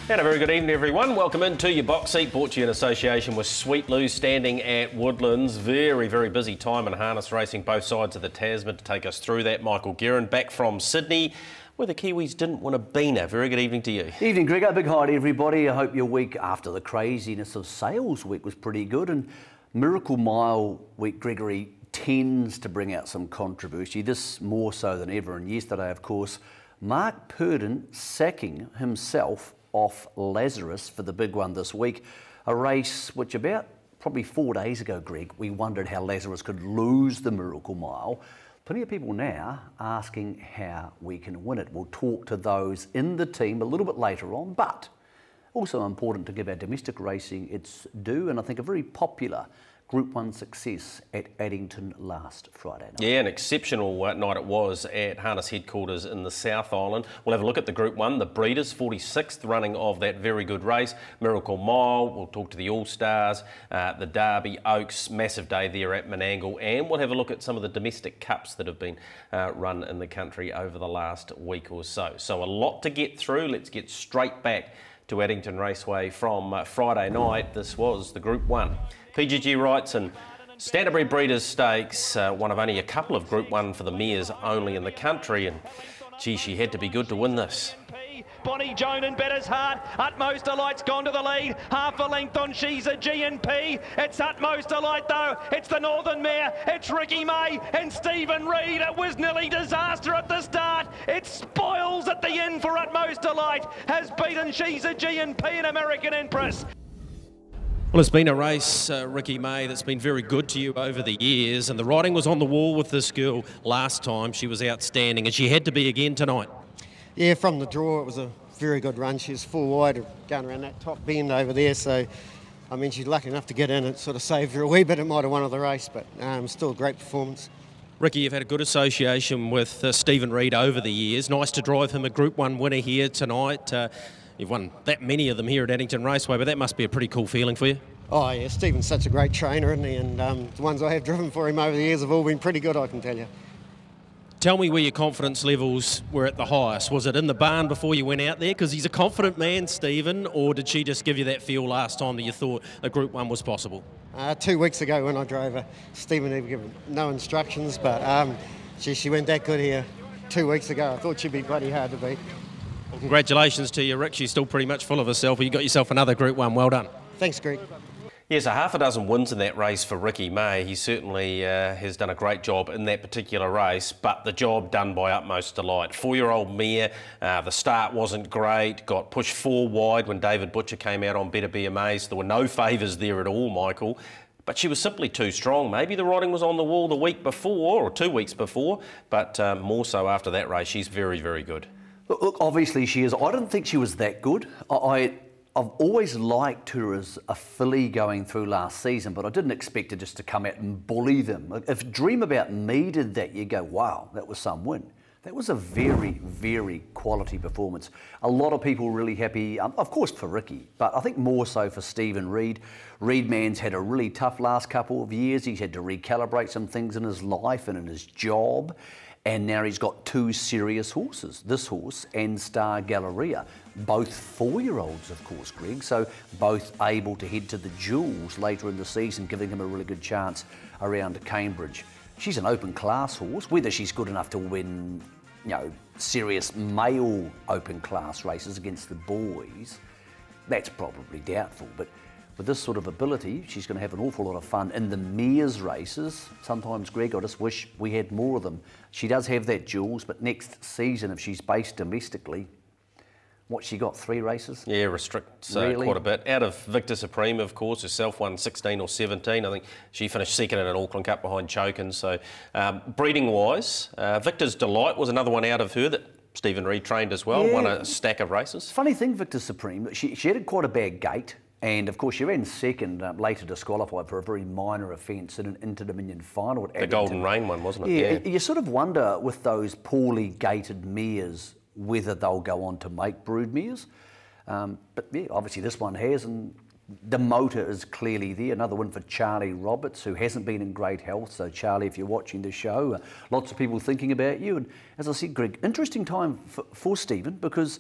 And a very good evening, everyone. Welcome into your box seat, brought to you in association with Sweet Lou, standing at Woodlands. Very, very busy time in harness racing, both sides of the Tasman. To take us through that, Michael Guerin, back from Sydney, where the Kiwis didn't win a beaner. Very good evening to you. Evening, Greg. A big hi to everybody. I hope your week after the craziness of Sales Week was pretty good. And Miracle Mile Week, Gregory, tends to bring out some controversy, this more so than ever. And yesterday, of course, Mark Purdon sacking himself off Lazarus for the big one this week. A race which about probably 4 days ago, Greg, we wondered how Lazarus could lose the Miracle Mile. Plenty of people now asking how we can win it. We'll talk to those in the team a little bit later on, but also important to give our domestic racing its due, and I think a very popular Group 1 success at Addington last Friday night. Yeah, an exceptional night it was at Harness Headquarters in the South Island. We'll have a look at the Group 1, the Breeders, 46th running of that very good race. Miracle Mile, we'll talk to the All-Stars, the Derby Oaks, massive day there at Menangle, and we'll have a look at some of the domestic cups that have been run in the country over the last week or so. So a lot to get through. Let's get straight back to Addington Raceway from Friday night. This was the Group 1. PGG Wrightson Standardbred Breeders Stakes, one of only a couple of Group 1 for the mares only in the country, and gee, she had to be good to win this. Bonnie Joan and Better's Heart. Utmost Delight's gone to the lead. Half a length on She's a G&P. It's Utmost Delight though. It's the Northern Mare. It's Ricky May and Stephen Reid. It was nearly disaster at the start. It spoils at the end for Utmost Delight. Has beaten She's a G&P and American Empress. Well, it's been a race, Ricky May, that's been very good to you over the years, and the writing was on the wall with this girl last time. She was outstanding, and she had to be again tonight. Yeah, from the draw, it was a very good run. She was full wide, going around that top bend over there, so, I mean, she's lucky enough to get in. It sort of saved her a wee bit. It might have won of the race, but still a great performance. Ricky, you've had a good association with Stephen Reid over the years. Nice to drive him a Group 1 winner here tonight. You've won that many of them here at Addington Raceway, but that must be a pretty cool feeling for you. Oh yeah, Stephen's such a great trainer, isn't he? And the ones I have driven for him over the years have all been pretty good, I can tell you. Tell me where your confidence levels were at the highest. Was it in the barn before you went out there? Because he's a confident man, Stephen, or did she just give you that feel last time that you thought a Group 1 was possible? 2 weeks ago when I drove her, Stephen had given no instructions, but she went that good here 2 weeks ago. I thought she'd be bloody hard to beat. Well, congratulations to you, Rick. She's still pretty much full of herself. You got yourself another Group 1. Well done. Thanks, Greg. Yes, a half a dozen wins in that race for Ricky May. He certainly has done a great job in that particular race, but the job done by Utmost Delight. 4-year-old mare, the start wasn't great, got pushed 4 wide when David Butcher came out on Better Be Amazed. There were no favours there at all, Michael, but she was simply too strong. Maybe the writing was on the wall the week before, or 2 weeks before, but more so after that race. She's very, very good. Look, obviously she is. I didn't think she was that good. I've always liked her as a filly going through last season, but I didn't expect her just to come out and bully them. If Dream About Me did that, you go, wow, that was some win. That was a very, very quality performance. A lot of people really happy, of course for Ricky, but I think more so for Stephen Reid. Reid man's had a really tough last couple of years. He's had to recalibrate some things in his life and in his job. And now he's got 2 serious horses, this horse and Star Galleria, both 4-year-olds, of course, Greg, so both able to head to the Jewels later in the season, giving him a really good chance around Cambridge. She's an open class horse. Whether she's good enough to win, you know, serious male open class races against the boys, that's probably doubtful, but with this sort of ability, she's going to have an awful lot of fun in the mares races. Sometimes, Greg, I just wish we had more of them. She does have that Jewels, but next season, if she's based domestically, what's she got, 3 races? Yeah, restricts really? Quite a bit. Out of Victor Supreme, of course, herself won 16 or 17. I think she finished second in an Auckland Cup behind Chokin. So breeding-wise, Victor's Delight was another one out of her that Stephen Reid trained as well, won a stack of races. Funny thing, Victor Supreme, she had quite a bad gait. And of course, she ran second, later disqualified for a very minor offence in an Inter-Dominion final at Addington. The Golden Rain one, wasn't it? Yeah, you sort of wonder with those poorly gated mares whether they'll go on to make brood mares. But yeah, obviously this one has, and the motor is clearly there. Another one for Charlie Roberts, who hasn't been in great health. So Charlie, if you're watching the show, lots of people thinking about you. And as I said, Greg, interesting time for Stephen, because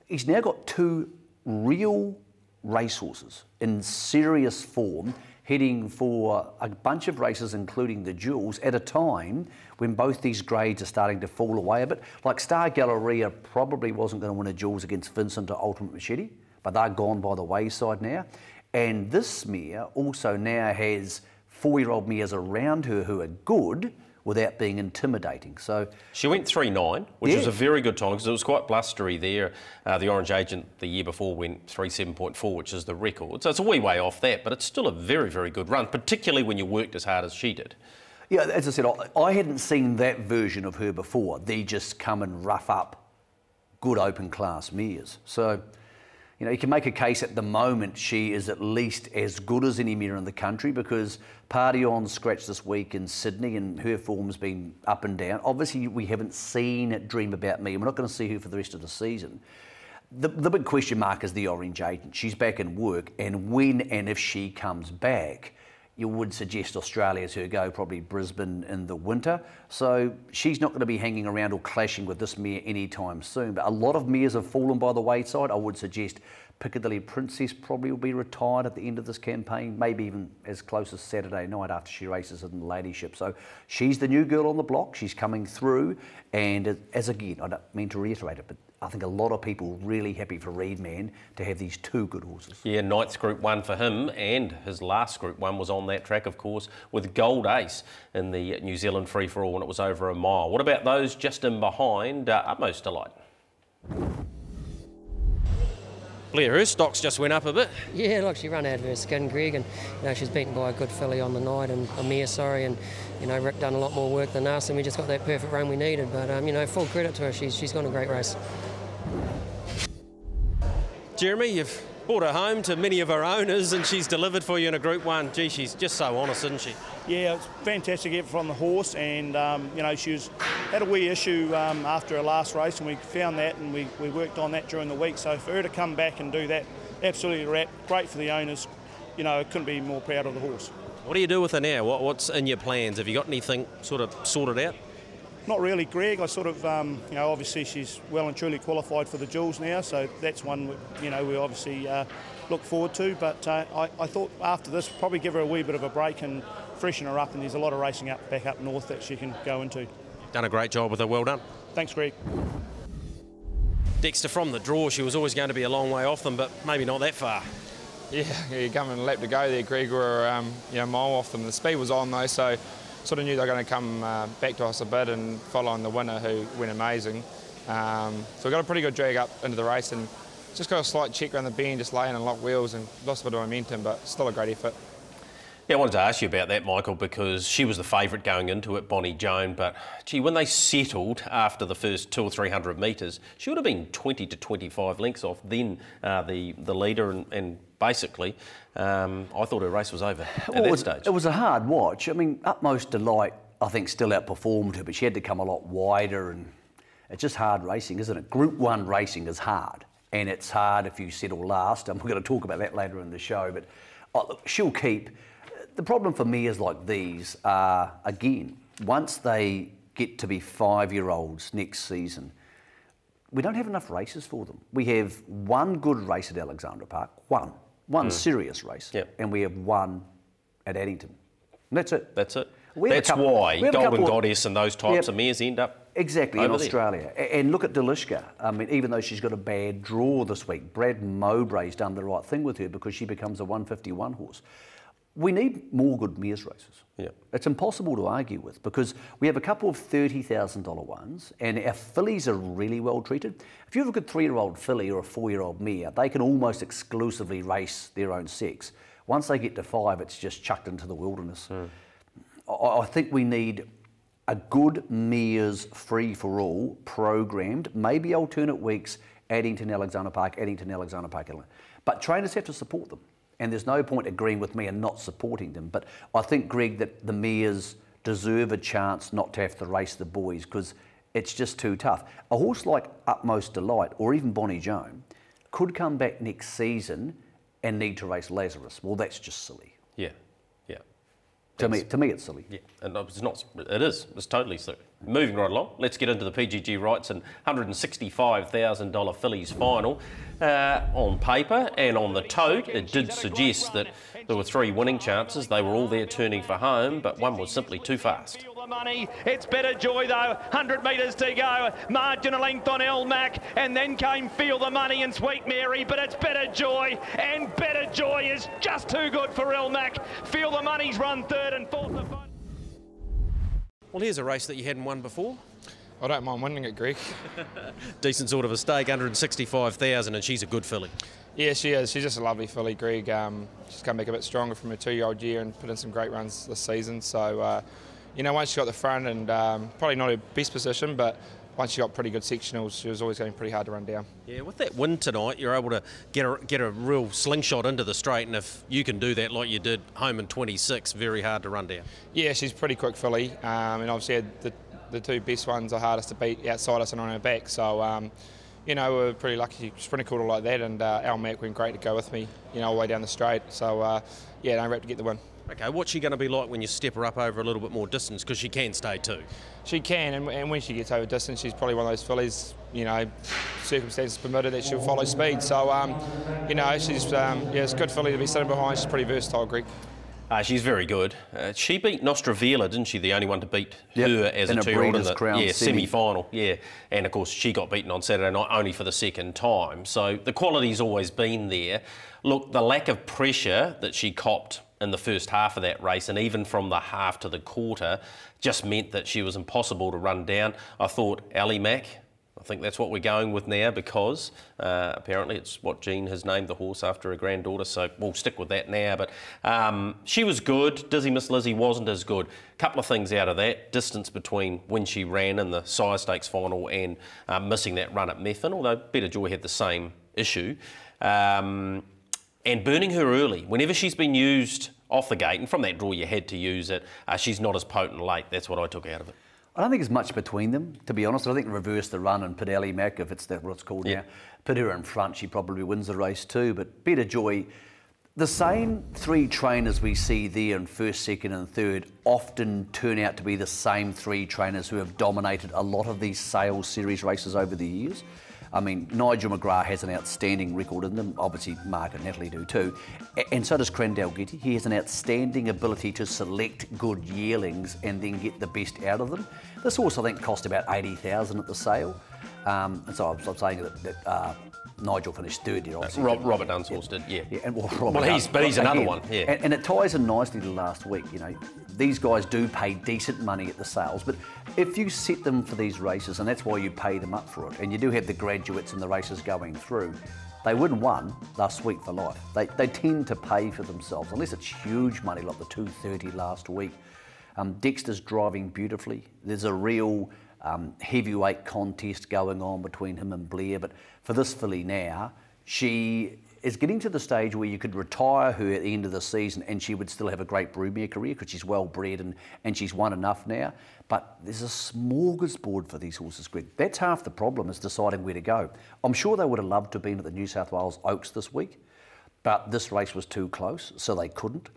he's now got 2 real racehorses in serious form, heading for a bunch of races, including the Jewels, at a time when both these grades are starting to fall away a bit. Like Star Galleria probably wasn't going to win a Jewels against Vincent or Ultimate Machete, but they're gone by the wayside now. And this mare also now has 4-year-old mares around her who are good without being intimidating. So she went 3.9, which was a very good time because it was quite blustery there. The Orange Agent the year before went 3.7.4, which is the record. So it's a wee way off that, but it's still a very, very good run, particularly when you worked as hard as she did. Yeah, as I said, I hadn't seen that version of her before. They just come and rough up good open class mares. So, you know, you can make a case at the moment she is at least as good as any mare in the country, because Party On scratched this week in Sydney and her form's been up and down. Obviously, we haven't seen Dream About Me, and we're not going to see her for the rest of the season. The big question mark is the Orange Agent. She's back in work, and when and if she comes back, you would suggest Australia's her go, probably Brisbane in the winter. So she's not going to be hanging around or clashing with this mare anytime soon. But a lot of mares have fallen by the wayside. I would suggest Piccadilly Princess probably will be retired at the end of this campaign, maybe even as close as Saturday night after she races in the Ladyship. So she's the new girl on the block. She's coming through. And as again, I don't mean to reiterate it, but I think a lot of people really happy for Reedman to have these two good horses. Yeah, ninth Group 1 for him, and his last Group 1 was on that track, of course, with Gold Ace in the New Zealand Free-for-All when it was over a mile. What about those just in behind Utmost Delight? Blair, her stocks just went up a bit. Yeah, look, she ran out of her skin, Greg, and you know, she's beaten by a good filly on the night, and a mare, and you know, Rick done a lot more work than us, and we just got that perfect run we needed. But you know, full credit to her, she's gone a great race. Jeremy, you've brought her home to many of her owners, and she's delivered for you in a Group 1. Gee, she's just so honest, isn't she? Yeah, it's fantastic effort from the horse, and you know, she had a wee issue after her last race, and we found that, and we worked on that during the week. So for her to come back and do that, absolutely great for the owners. You know, couldn't be more proud of the horse. What do you do with her now? What's in your plans? Have you got anything sort of sorted out? Not really, Greg. I sort of, you know, obviously she's well and truly qualified for the Jewels now, so that's one, you know, we obviously look forward to. But I thought after this, probably give her a wee bit of a break and freshen her up, and there's a lot of racing back up north that she can go into. Done a great job with her, well done. Thanks, Greg. Dexter, from the draw, she was always going to be a long way off them, but maybe not that far. Yeah, you're coming a lap to go there, Greg. We're you know, a mile off them. The speed was on though, so sort of knew they were going to come back to us a bit and follow on the winner, who went amazing. So we got a pretty good drag up into the race, and just got a slight check around the bend, just laying and lock wheels, and lost a bit of momentum, but still a great effort. Yeah, I wanted to ask you about that, Michael, because she was the favourite going into it, Bonnie Joan, but gee, when they settled after the first 200 or 300 metres, she would have been 20 to 25 lengths off then the leader, and basically I thought her race was over at that stage. It was a hard watch. I mean, Utmost Delight, I think, still outperformed her, but she had to come a lot wider, and it's just hard racing, isn't it? Group 1 racing is hard, and it's hard if you settle last, and we're going to talk about that later in the show, but look, she'll keep. The problem for mares like these are, again, once they get to be 5-year-olds next season, we don't have enough races for them. We have one good race at Alexandra Park, one serious race, and we have one at Addington. And that's it. That's it. That's why Golden Goddess and those types of mares end up exactly in Australia. And look at Delishka. I mean, even though she's got a bad draw this week, Brad Mowbray's done the right thing with her because she becomes a 151 horse. We need more good mares races. Yeah. It's impossible to argue with, because we have a couple of $30,000 ones, and our fillies are really well treated. If you have a good 3-year-old filly or a 4-year-old mare, they can almost exclusively race their own sex. Once they get to 5, it's just chucked into the wilderness. I think we need a good mares free-for-all programmed, maybe alternate weeks, Addington, Alexandra Park, Addington, Alexandra Park. But trainers have to support them. And there's no point agreeing with me and not supporting them. But I think, Greg, that the mares deserve a chance not to have to race the boys, because it's just too tough. A horse like Utmost Delight, or even Bonnie Joan, could come back next season and need to race Lazarus. Well, that's just silly. Yeah, yeah. To me, it's silly. Yeah, and it's not. It is. It's totally silly. Moving right along, let's get into the PGG Wrights and $165,000 fillies final. On paper and on the tote, it did suggest that there were 3 winning chances. They were all there turning for home, but one was simply too fast. The money, it's Better Joy though, 100 metres to go, margin a length on Elmac, and then came Feel the Money and Sweet Mary, but it's Better Joy, and Better Joy is just too good for Elmac. Feel the Money's run 3rd and 4th to 5. Well, here's a race that you hadn't won before. I don't mind winning it, Greg. Decent sort of a stake, 165,000, and she's a good filly. Yeah, she is. She's just a lovely filly, Greg. She's come back a bit stronger from her 2-year-old year and put in some great runs this season. So, you know, once she got the front and probably not her best position, but once she got pretty good sectionals, she was always going pretty hard to run down. Yeah, with that win tonight, you're able to get a real slingshot into the straight, and if you can do that like you did home in 26, very hard to run down. Yeah, she's a pretty quick filly, and obviously the 2 best ones are hardest to beat outside us and on her back. So, you know, we're pretty lucky. Sprint quarter like that, and Elmac went great to go with me, you know, all the way down the straight. So, yeah, don't rap to get the win. Okay, what's she going to be like when you step her up over a little bit more distance? Because she can stay too. She can, and when she gets over distance, she's probably one of those fillies, you know, circumstances permitted that she'll follow speed. So, you know, she's, yeah, it's a good filly to be sitting behind. She's pretty versatile, Greg. She's very good. She beat Nostravila, didn't she? The only one to beat her as a 2-year-old in the semi-final. Yeah, and of course she got beaten on Saturday night only for the 2nd time. So the quality's always been there. Look, the lack of pressure that she copped in the first half of that race, and even from the half to the quarter, just meant that she was impossible to run down. I thought Elmac, I think that's what we're going with now, because apparently it's what Jean has named the horse after her granddaughter, so we'll stick with that now. But she was good. Dizzy Miss Lizzie wasn't as good. Couple of things out of that. Distance between when she ran in the Sire Stakes final and missing that run at Methven, although Better Joy had the same issue. And burning her early. Whenever she's been used off the gate, and from that draw you had to use it, she's not as potent late. That's what I took out of it. I don't think there's much between them, to be honest. I think reverse the run and put Elmac, if it's what it's called now, put her in front, she probably wins the race too. But Better Joy, the same 3 trainers we see there in 1st, 2nd and 3rd often turn out to be the same 3 trainers who have dominated a lot of these Sales Series races over the years. I mean, Nigel McGrath has an outstanding record in them. Obviously, Mark and Natalie do too. And so does Crandell Getty. He has an outstanding ability to select good yearlings and then get the best out of them. This horse, I think, cost about $80,000 at the sale. And so I'm saying that Nigel finished 3rd here, obviously. Robert Dunn's horse did, yeah. And, he's another one, yeah. And it ties in nicely to last week, you know. These guys do pay decent money at the sales, but if you set them for these races, and that's why you pay them up for it, and you do have the graduates and the races going through, they wouldn't won last week for life. They tend to pay for themselves, unless it's huge money like the 230 last week. Dexter's driving beautifully. There's a real heavyweight contest going on between him and Blair, but for this filly now, she is getting to the stage where you could retire her at the end of the season and she would still have a great broodmare career because she's well bred and she's won enough now. But there's a smorgasbord for these horses, Greg. That's half the problem, is deciding where to go. I'm sure they would have loved to have been at the New South Wales Oaks this week, but this race was too close, so they couldn't.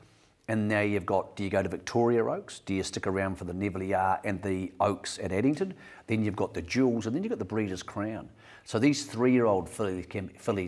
And now you've got, do you go to Victoria Oaks? Do you stick around for the Neville and the Oaks at Addington? Then you've got the Jewels, and then you've got the Breeders' Crown. So these 3-year-old fillies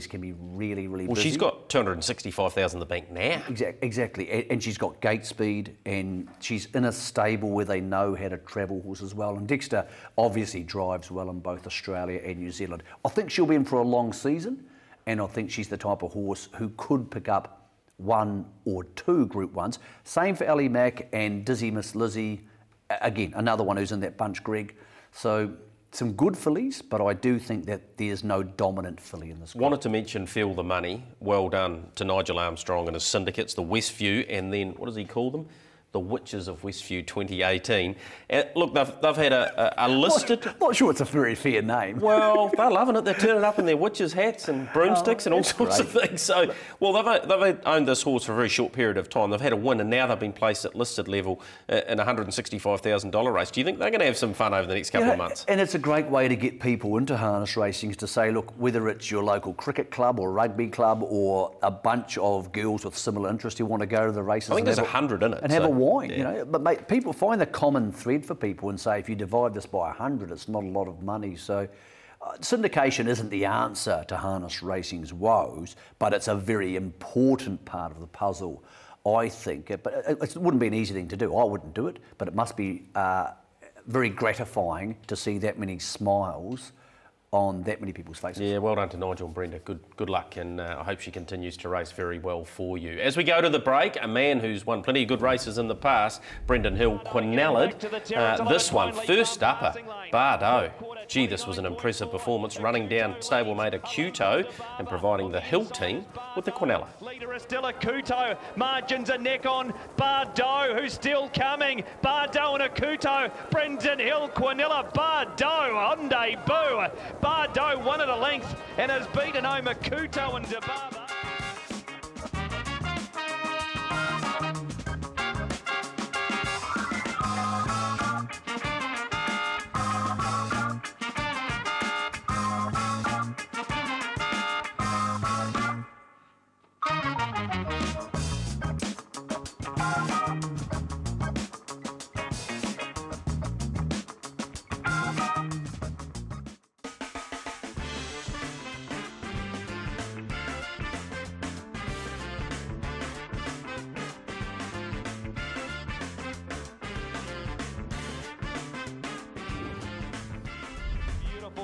can be really, really busy. Well, she's got $265,000 in the bank now. Exactly. And she's got gate speed, and she's in a stable where they know how to travel horses well. And Dexter obviously drives well in both Australia and New Zealand. I think she'll be in for a long season, and I think she's the type of horse who could pick up 1 or 2 Group 1s. Same for Elmac and Dizzy Miss Lizzie. Again, another one who's in that bunch, Greg. So some good fillies, but I do think that there's no dominant filly in this group. Wanted to mention Feel the Money. Well done to Nigel Armstrong and his syndicates, the Westview, and then, what does he call them? The Witches of Westview 2018. Look, they've had a listed... Not sure it's a very fair name. Well, they're loving it. They're turning up in their witches' hats and broomsticks and all sorts of things. So, well, they've owned this horse for a very short period of time. They've had a win, and now they've been placed at listed level in a $165,000 race. Do you think they're going to have some fun over the next couple of months? And it's a great way to get people into harness racing, is to say, look, whether it's your local cricket club or rugby club or a bunch of girls with similar interests who want to go to the races. I think there's 100 in it. And have a wine, you know. But mate, people find the common thread for people and say if you divide this by 100, it's not a lot of money. So syndication isn't the answer to harness racing's woes, but it's a very important part of the puzzle, I think. But it wouldn't be an easy thing to do. I wouldn't do it, but it must be very gratifying to see that many smiles on that many people's faces. Yeah, well done to Nigel and Brenda. Good luck, and I hope she continues to race very well for you. As we go to the break, a man who's won plenty of good races in the past, Brendan Hill, Quinellid. This one, first upper, Bardo. Gee, this was an impressive performance, running down stablemate Acuto and providing the Hill team with the Quinella. Leader is still Acuto. Margins are neck on. Bardo, who's still coming. Bardo and Acuto. Brendan Hill, Quinella, Bardo on debut. Bardo won at a length and has beaten home Acuto and Debaba.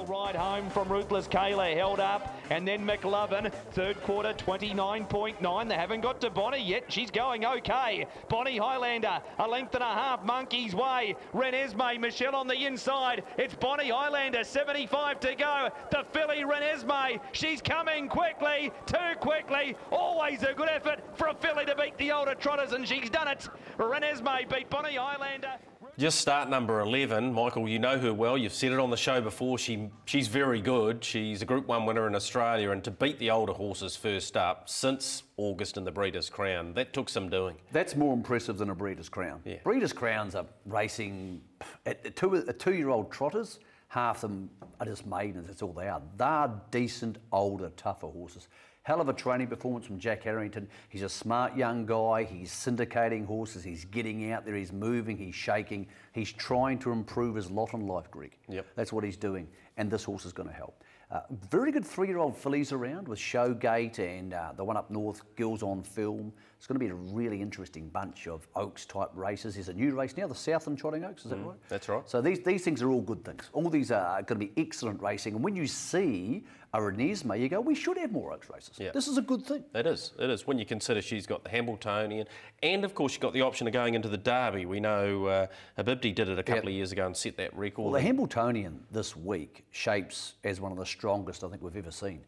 Ride home from Ruthless Kayla, held up, and then McLovin, third quarter 29.9. They haven't got to Bonnie yet. She's going okay. Bonnie Highlander, a length and a half, Monkey's Way. Renesmee, Michelle on the inside. It's Bonnie Highlander, 75 to go. The filly Renesmee, she's coming quickly, too quickly. Always a good effort for a filly to beat the older trotters, and she's done it. Renesmee beat Bonnie Highlander. Just start number 11. Michael, you know her well. You've said it on the show before. She's very good. She's a Group 1 winner in Australia, and to beat the older horses first up since August in the Breeders' Crown, that took some doing. That's more impressive than a Breeders' Crown. Yeah. Breeders' Crowns are racing at two-year-old trotters. Half them are just maidens. That's all they are. They're decent, older, tougher horses. Hell of a training performance from Jack Harrington. He's a smart young guy. He's syndicating horses. He's getting out there. He's moving. He's shaking. He's trying to improve his lot in life, Greg. Yep. That's what he's doing. And this horse is going to help. Very good three-year-old fillies around with Showgate and the one up north, Girls on Film. It's going to be a really interesting bunch of Oaks-type races. There's a new race now, the Southland Trotting Oaks, is that right? That's right. So these things are all good things. All these are going to be excellent racing. And when you see a Renesmee, you go, we should have more Oaks races. Yeah. This is a good thing. It is. It is. When you consider she's got the Hambletonian, and of course she's got the option of going into the Derby. We know Habibti did it a couple of years ago and set that record. Well, the Hambletonian this week shapes as one of the strongest I think we've ever seen.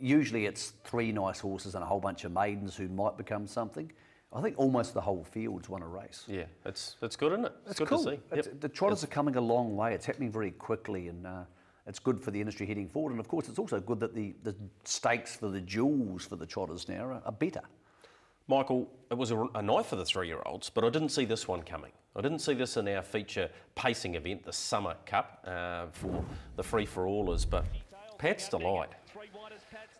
Usually it's three nice horses and a whole bunch of maidens who might become something. I think almost the whole field's won a race. Yeah, it's good, isn't it? It's good cool. to see. Yep. The trotters are coming a long way. It's happening very quickly, and it's good for the industry heading forward. And of course, it's also good that the stakes for the jewels for the trotters now are better. Michael, it was a night for the three-year-olds, but I didn't see this one coming. I didn't see this in our feature pacing event, the Summer Cup, for the free-for-allers, but Pat's Delight.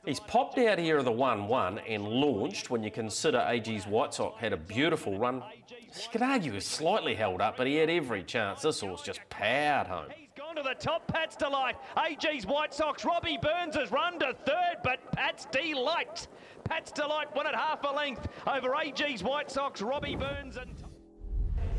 He's popped out here of the 1-1 and launched when you consider AG's White Sox had a beautiful run. You could argue he was slightly held up, but he had every chance. This horse just powered home. He's gone to the top, Pat's Delight. AG's White Sox, Robbie Burns has run to third, but Pat's Delight. Pat's Delight won at half a length over AG's White Sox, Robbie Burns and...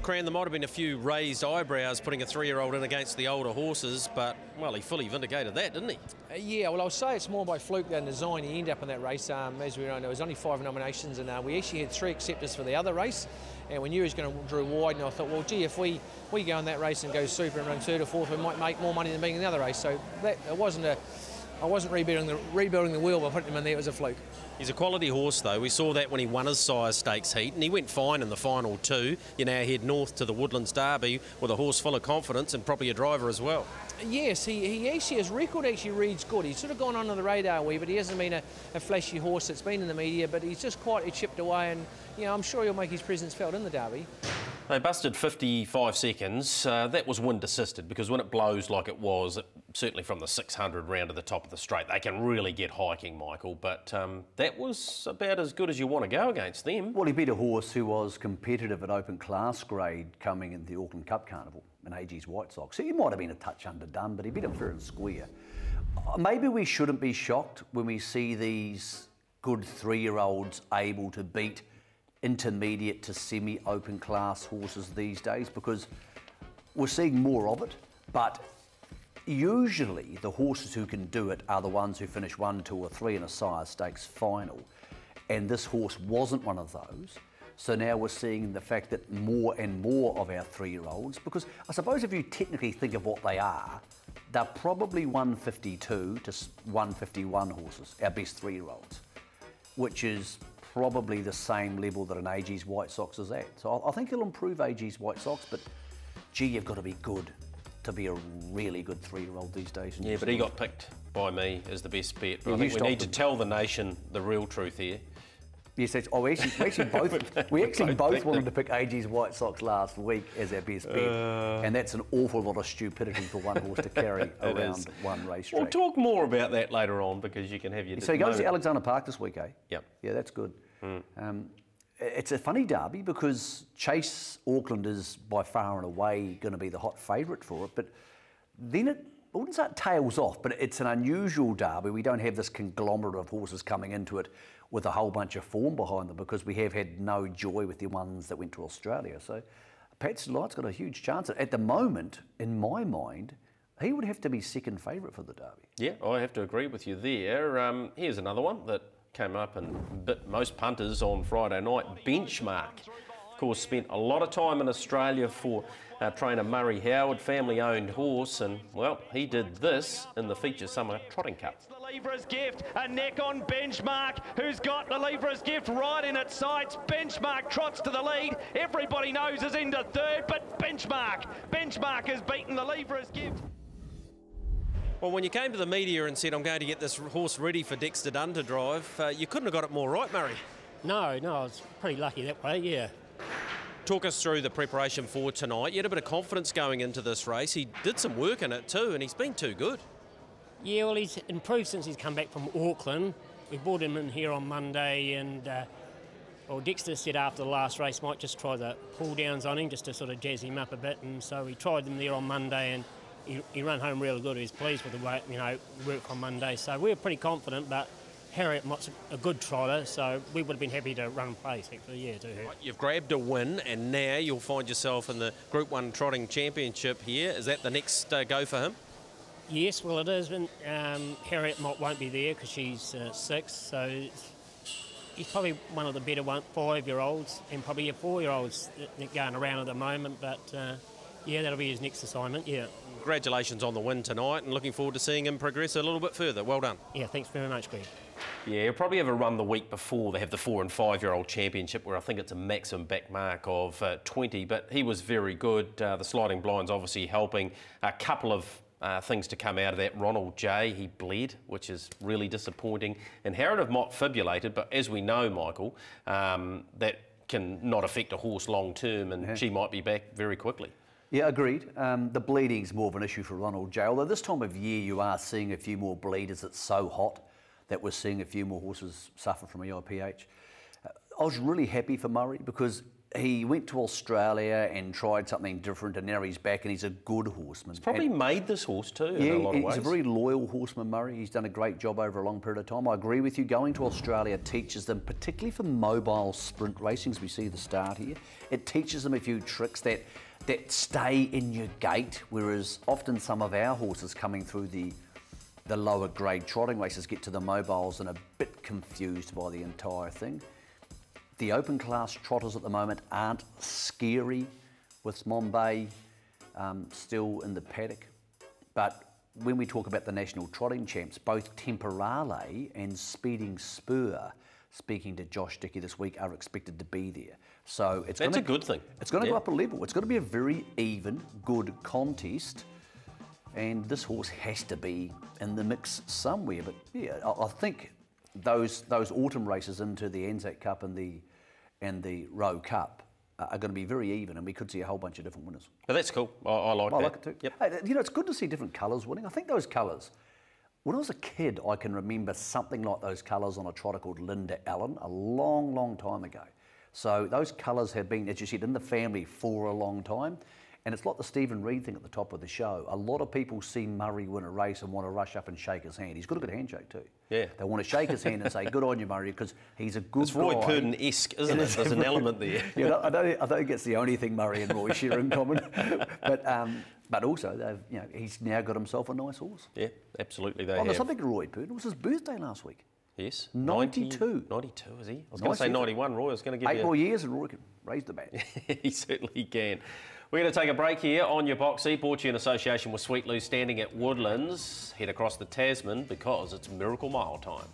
Cran, there might have been a few raised eyebrows putting a three-year-old in against the older horses, but, well, he fully vindicated that, didn't he? Yeah, well, I'll say it's more by fluke than design. He ended up in that race. As we know, there was only 5 nominations, and we actually had 3 acceptors for the other race, and we knew he was going to draw wide, and I thought, well, gee, if we go in that race and go super and run 3rd or 4th, we might make more money than being in the other race. So that I wasn't rebuilding the wheel by putting him in there. It was a fluke. He's a quality horse, though. We saw that when he won his Sire Stakes heat, and he went fine in the final 2. You now head north to the Woodlands Derby with a horse full of confidence and probably a driver as well. Yes, he actually, his record actually reads good. He's sort of gone under the radar a wee, but he hasn't been a flashy horse that's been in the media, but he's just quietly chipped away, and, you know, I'm sure he'll make his presence felt in the Derby. They busted 55 seconds. That was wind assisted, because when it blows like it was, certainly from the 600 round to the top of the straight, they can really get hiking, Michael. But that was about as good as you want to go against them. Well, he beat a horse who was competitive at open class grade coming in the Auckland Cup Carnival in AG's White Sox. So he might have been a touch underdone, but he beat him fair and square. Maybe we shouldn't be shocked when we see these good 3-year-olds able to beat intermediate to semi-open class horses these days, because we're seeing more of it. But usually the horses who can do it are the ones who finish 1, 2 or 3 in a Sire Stakes final, and this horse wasn't one of those. So now we're seeing the fact that more and more of our 3-year-olds, because I suppose if you technically think of what they are, they're probably 152 to 151 horses, our best 3-year-olds, which is probably the same level that an AG's White Sox is at. So I think he'll improve AG's White Sox, but gee, you've got to be good to be a really good 3-year-old these days. Yeah, but he got picked by me as the best bet. But Yeah, I think we need to tell the nation the real truth here. Yes, we actually both wanted to pick AG's White Sox last week as our best bet, and that's an awful lot of stupidity for one horse to carry around one racetrack. We'll talk more about that later on, because you can have your... So he goes to Alexander Park this week, eh? Yep. Yeah, that's good. It's a funny derby because Chase Auckland is by far and away going to be the hot favourite for it, but then I wouldn't say it tails off, but it's an unusual derby. We don't have this conglomerate of horses coming into it with a whole bunch of form behind them, because we have had no joy with the ones that went to Australia. So Pat's Delight's got a huge chance. At the moment, in my mind, he would have to be second favourite for the derby. Yeah, I have to agree with you there. Here's another one that came up and bit most punters on Friday night. Benchmark, of course, spent a lot of time in Australia for trainer Murray Howard, family-owned horse, and, well, he did this in the Feature Summer Trotting Cup. The Livra's Gift, a neck on Benchmark, who's got the Livra's Gift right in its sights. Benchmark trots to the lead. Everybody knows is into third, but Benchmark has beaten the Livra's Gift. Well, when you came to the media and said, I'm going to get this horse ready for Dexter Dunn to drive, you couldn't have got it more right, Murray. No, I was pretty lucky that way, yeah. Talk us through the preparation for tonight. You had a bit of confidence going into this race. He did some work in it too, and he's been too good. Yeah, well, he's improved since he's come back from Auckland. We brought him in here on Monday, and well, Dexter said after the last race might just try the pull downs on him just to sort of jazz him up a bit, and so we tried them there on Monday, and he ran home really good. He was pleased with the way, work on Monday. So we were pretty confident, but Harriet Mott's a good trotter, so we would have been happy to run place, actually, yeah, to her. Right, you've grabbed a win, and now you'll find yourself in the Group 1 Trotting Championship here. Is that the next go for him? Yes, well, it is. Harriet Mott won't be there because she's 6, so he's probably one of the better 5-year-olds, and probably your 4-year-olds that going around at the moment, but yeah, that'll be his next assignment, yeah. Congratulations on the win tonight, and looking forward to seeing him progress a little bit further. Well done. Yeah, thanks very much, Greg. Yeah, he'll probably have a run the week before. They have the 4 and 5-year-old championship, where I think it's a maximum back mark of 20, but he was very good. The sliding blind's obviously helping. A couple of things to come out of that. Ronald J, he bled, which is really disappointing. And Harriet of Mott fibulated, but as we know, Michael, that can not affect a horse long term, and she might be back very quickly. Yeah, agreed. The bleeding's more of an issue for Ronald J, although this time of year you are seeing a few more bleeders. It's so hot that we're seeing a few more horses suffer from EIPH. I was really happy for Murray because he went to Australia and tried something different, and now he's back and he's a good horseman. He's probably made this horse too, yeah, in a lot of ways. He's a very loyal horseman, Murray. He's done a great job over a long period of time. I agree with you. Going to Australia teaches them, particularly for mobile sprint racing, as we see the start here, it teaches them a few tricks that stay in your gait, whereas often some of our horses coming through the lower grade trotting races get to the mobiles and are a bit confused by the entire thing. The open class trotters at the moment aren't scary, with Mombay still in the paddock. But when we talk about the national trotting champs, both Temporale and Speeding Spur, speaking to Josh Dickey this week, are expected to be there. So that's a good thing. It's going to go up a level. It's going to be a very even, good contest. And this horse has to be in the mix somewhere. But yeah, I think those autumn races into the Anzac Cup and the Rowe Cup are going to be very even, and we could see a whole bunch of different winners. But that's cool. I like that. I like it too. Yep. Hey, you know, it's good to see different colours winning. I think those colours, when I was a kid, I can remember something like those colours on a trotter called Linda Allen a long, long time ago. So those colours have been, as you said, in the family for a long time. And it's like the Stephen Reid thing at the top of the show. A lot of people see Murray win a race and want to rush up and shake his hand. He's got a good handshake too. Yeah. They want to shake his hand and say, good on you, Murray, because he's a good It's Roy guy. Purdon-esque, isn't it? There's an element there. You know, I don't think it's the only thing Murray and Roy share in common. But also, he's now got himself a nice horse. Yeah, absolutely they there's have. something to Roy Purdon. It was his birthday last week. Yes. 92. 92, is he? I was going to say 91, Roy. I was going to give 8 more years and Roy can raise the bat. He certainly can. We're going to take a break here on your box seat, brought to you in association with Sweet Lou, standing at Woodlands. Head across the Tasman because it's Miracle Mile time.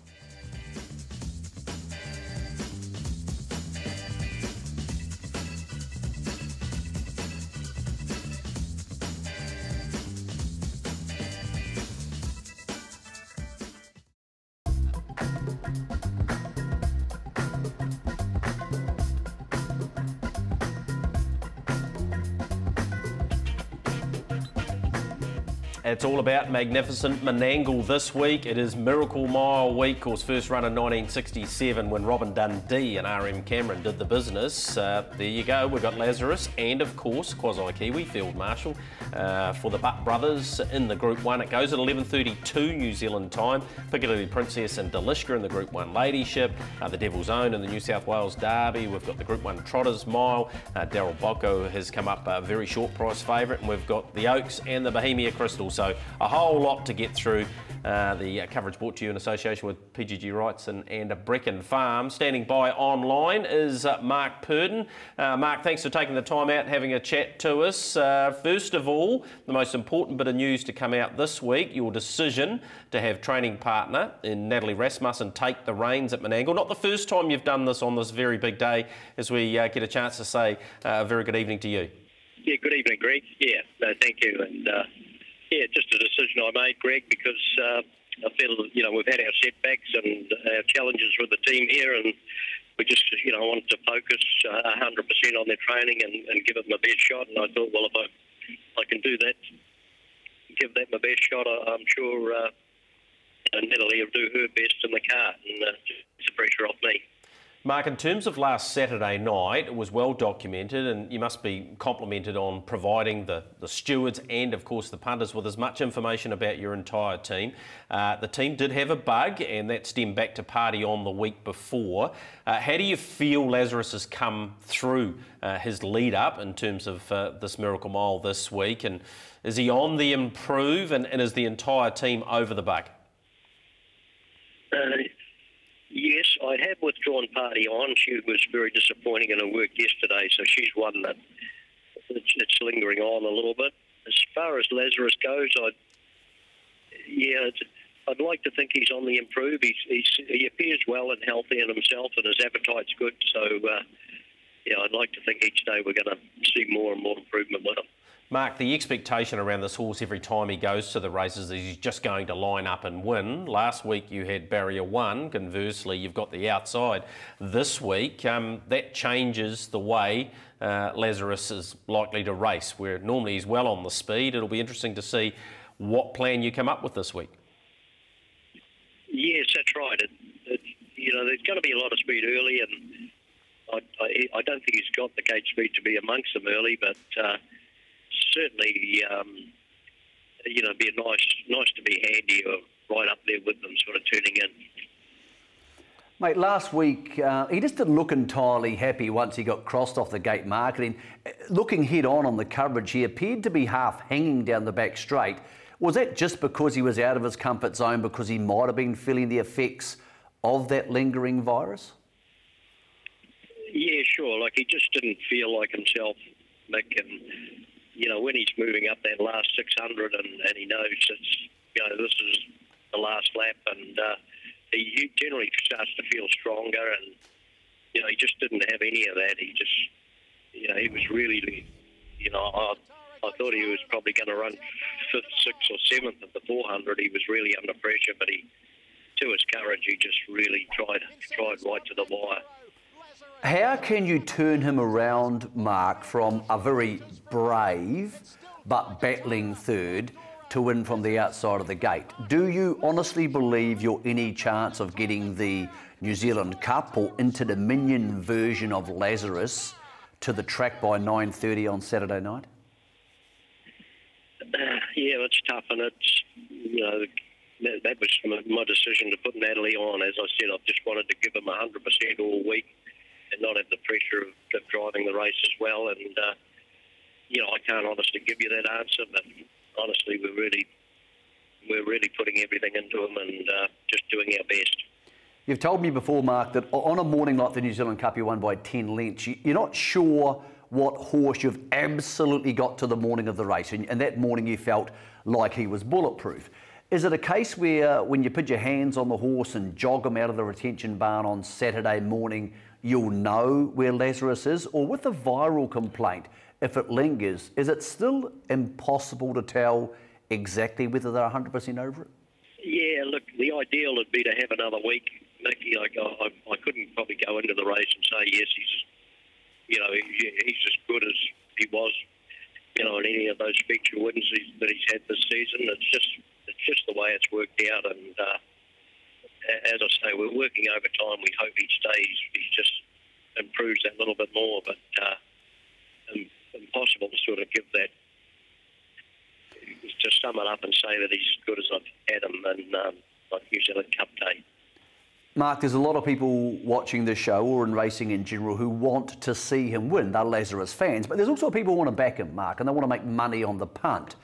It's all about magnificent Menangle this week. It is Miracle Mile week, of course, first run in 1967 when Robin Dundee and RM Cameron did the business. There you go, we've got Lazarus and, of course, Quasi Kiwi Field Marshal for the Butt Brothers in the Group 1. It goes at 11:32 New Zealand time. Piccadilly Princess and Delishka in the Group 1 Ladyship. The Devil's Own in the New South Wales Derby. We've got the Group 1 Trotters Mile. Daryl Bocco has come up a very short price favourite, and we've got the Oaks and the Bohemia Crystal. So a whole lot to get through. The coverage brought to you in association with PGG Wrights and Brecon Farm. Standing by online is Mark Purdon. Mark, thanks for taking the time out and having a chat to us. First of all, the most important bit of news to come out this week, your decision to have training partner in Natalie Rasmussen take the reins at Menangle. Not the first time you've done this on this very big day, as we get a chance to say a very good evening to you. Yeah, good evening, Greg. Yeah, no, thank you. And yeah, just a decision I made, Greg, because I feel, we've had our setbacks and our challenges with the team here, and we just, wanted to focus 100% on their training and give it my best shot. And I thought, well, if I can do that, give that my best shot, I'm sure Natalie will do her best in the cart, and it's the pressure off me. Mark, in terms of last Saturday night, it was well documented, and you must be complimented on providing the stewards and, of course, the punters with as much information about your entire team. The team did have a bug, and that stemmed back to Party On the week before. How do you feel Lazarus has come through his lead-up in terms of this Miracle Mile this week? And is he on the improve, and is the entire team over the bug? Yes, I have withdrawn Party On. She was very disappointing in her work yesterday, so she's one that it's lingering on a little bit. As far as Lazarus goes, I'd like to think he's on the improve. He appears well and healthy in himself, and his appetite's good. So, I'd like to think each day we're going to see more and more improvement with him. Mark, the expectation around this horse every time he goes to the races is he's just going to line up and win. Last week you had Barrier 1. Conversely, you've got the outside. This week, that changes the way Lazarus is likely to race, where normally he's well on the speed. It'll be interesting to see what plan you come up with this week. Yes, that's right. There's going to be a lot of speed early, and I don't think he's got the gate speed to be amongst them early, but certainly, be nice to be handy or right up there with them, sort of tuning in. Mate, last week, he just didn't look entirely happy once he got crossed off the gate marketing. Looking head-on the coverage, he appeared to be half hanging down the back straight. Was that just because he was out of his comfort zone, because he might have been feeling the effects of that lingering virus? Yeah, sure. Like, he just didn't feel like himself, Mick, and when he's moving up that last 600 and he knows it's, this is the last lap, and he generally starts to feel stronger, and, he just didn't have any of that. He just, he was really, I thought he was probably going to run 5th, 6th or 7th at the 400. He was really under pressure, but to his courage, he just really tried right to the wire. How can you turn him around, Mark, from a very brave but battling third to win from the outside of the gate? Do you honestly believe you're any chance of getting the New Zealand Cup or Inter-Dominion version of Lazarus to the track by 9:30 on Saturday night? Yeah, it's tough, and it's, you know, that was my decision to put Natalie on. As I said, I've just wanted to give him 100% all week and not have the pressure of driving the race as well. And, you know, I can't honestly give you that answer, but honestly, we're really putting everything into him and just doing our best. You've told me before, Mark, that on a morning like the New Zealand Cup, you won by 10 lengths. You're not sure what horse you've absolutely got to the morning of the race, and that morning you felt like he was bulletproof. Is it a case where when you put your hands on the horse and jog him out of the retention barn on Saturday morning, you'll know where Lazarus is? Or with the viral complaint, if it lingers, is it still impossible to tell exactly whether they're 100% over it? Yeah, look, the ideal would be to have another week, Mickey. I couldn't probably go into the race and say, yes, he's as good as he was, you know, in any of those feature wins that he's had this season. It's just the way it's worked out, and as I say, we're working overtime. We hope each day he just improves that little bit more, but impossible to sort of give that, to sum it up and say that he's as good as I've had him in like New Zealand Cup Day. Mark, there's a lot of people watching this show or in racing in general who want to see him win. They're Lazarus fans, but there's also people who want to back him, Mark, and they want to make money on the punt.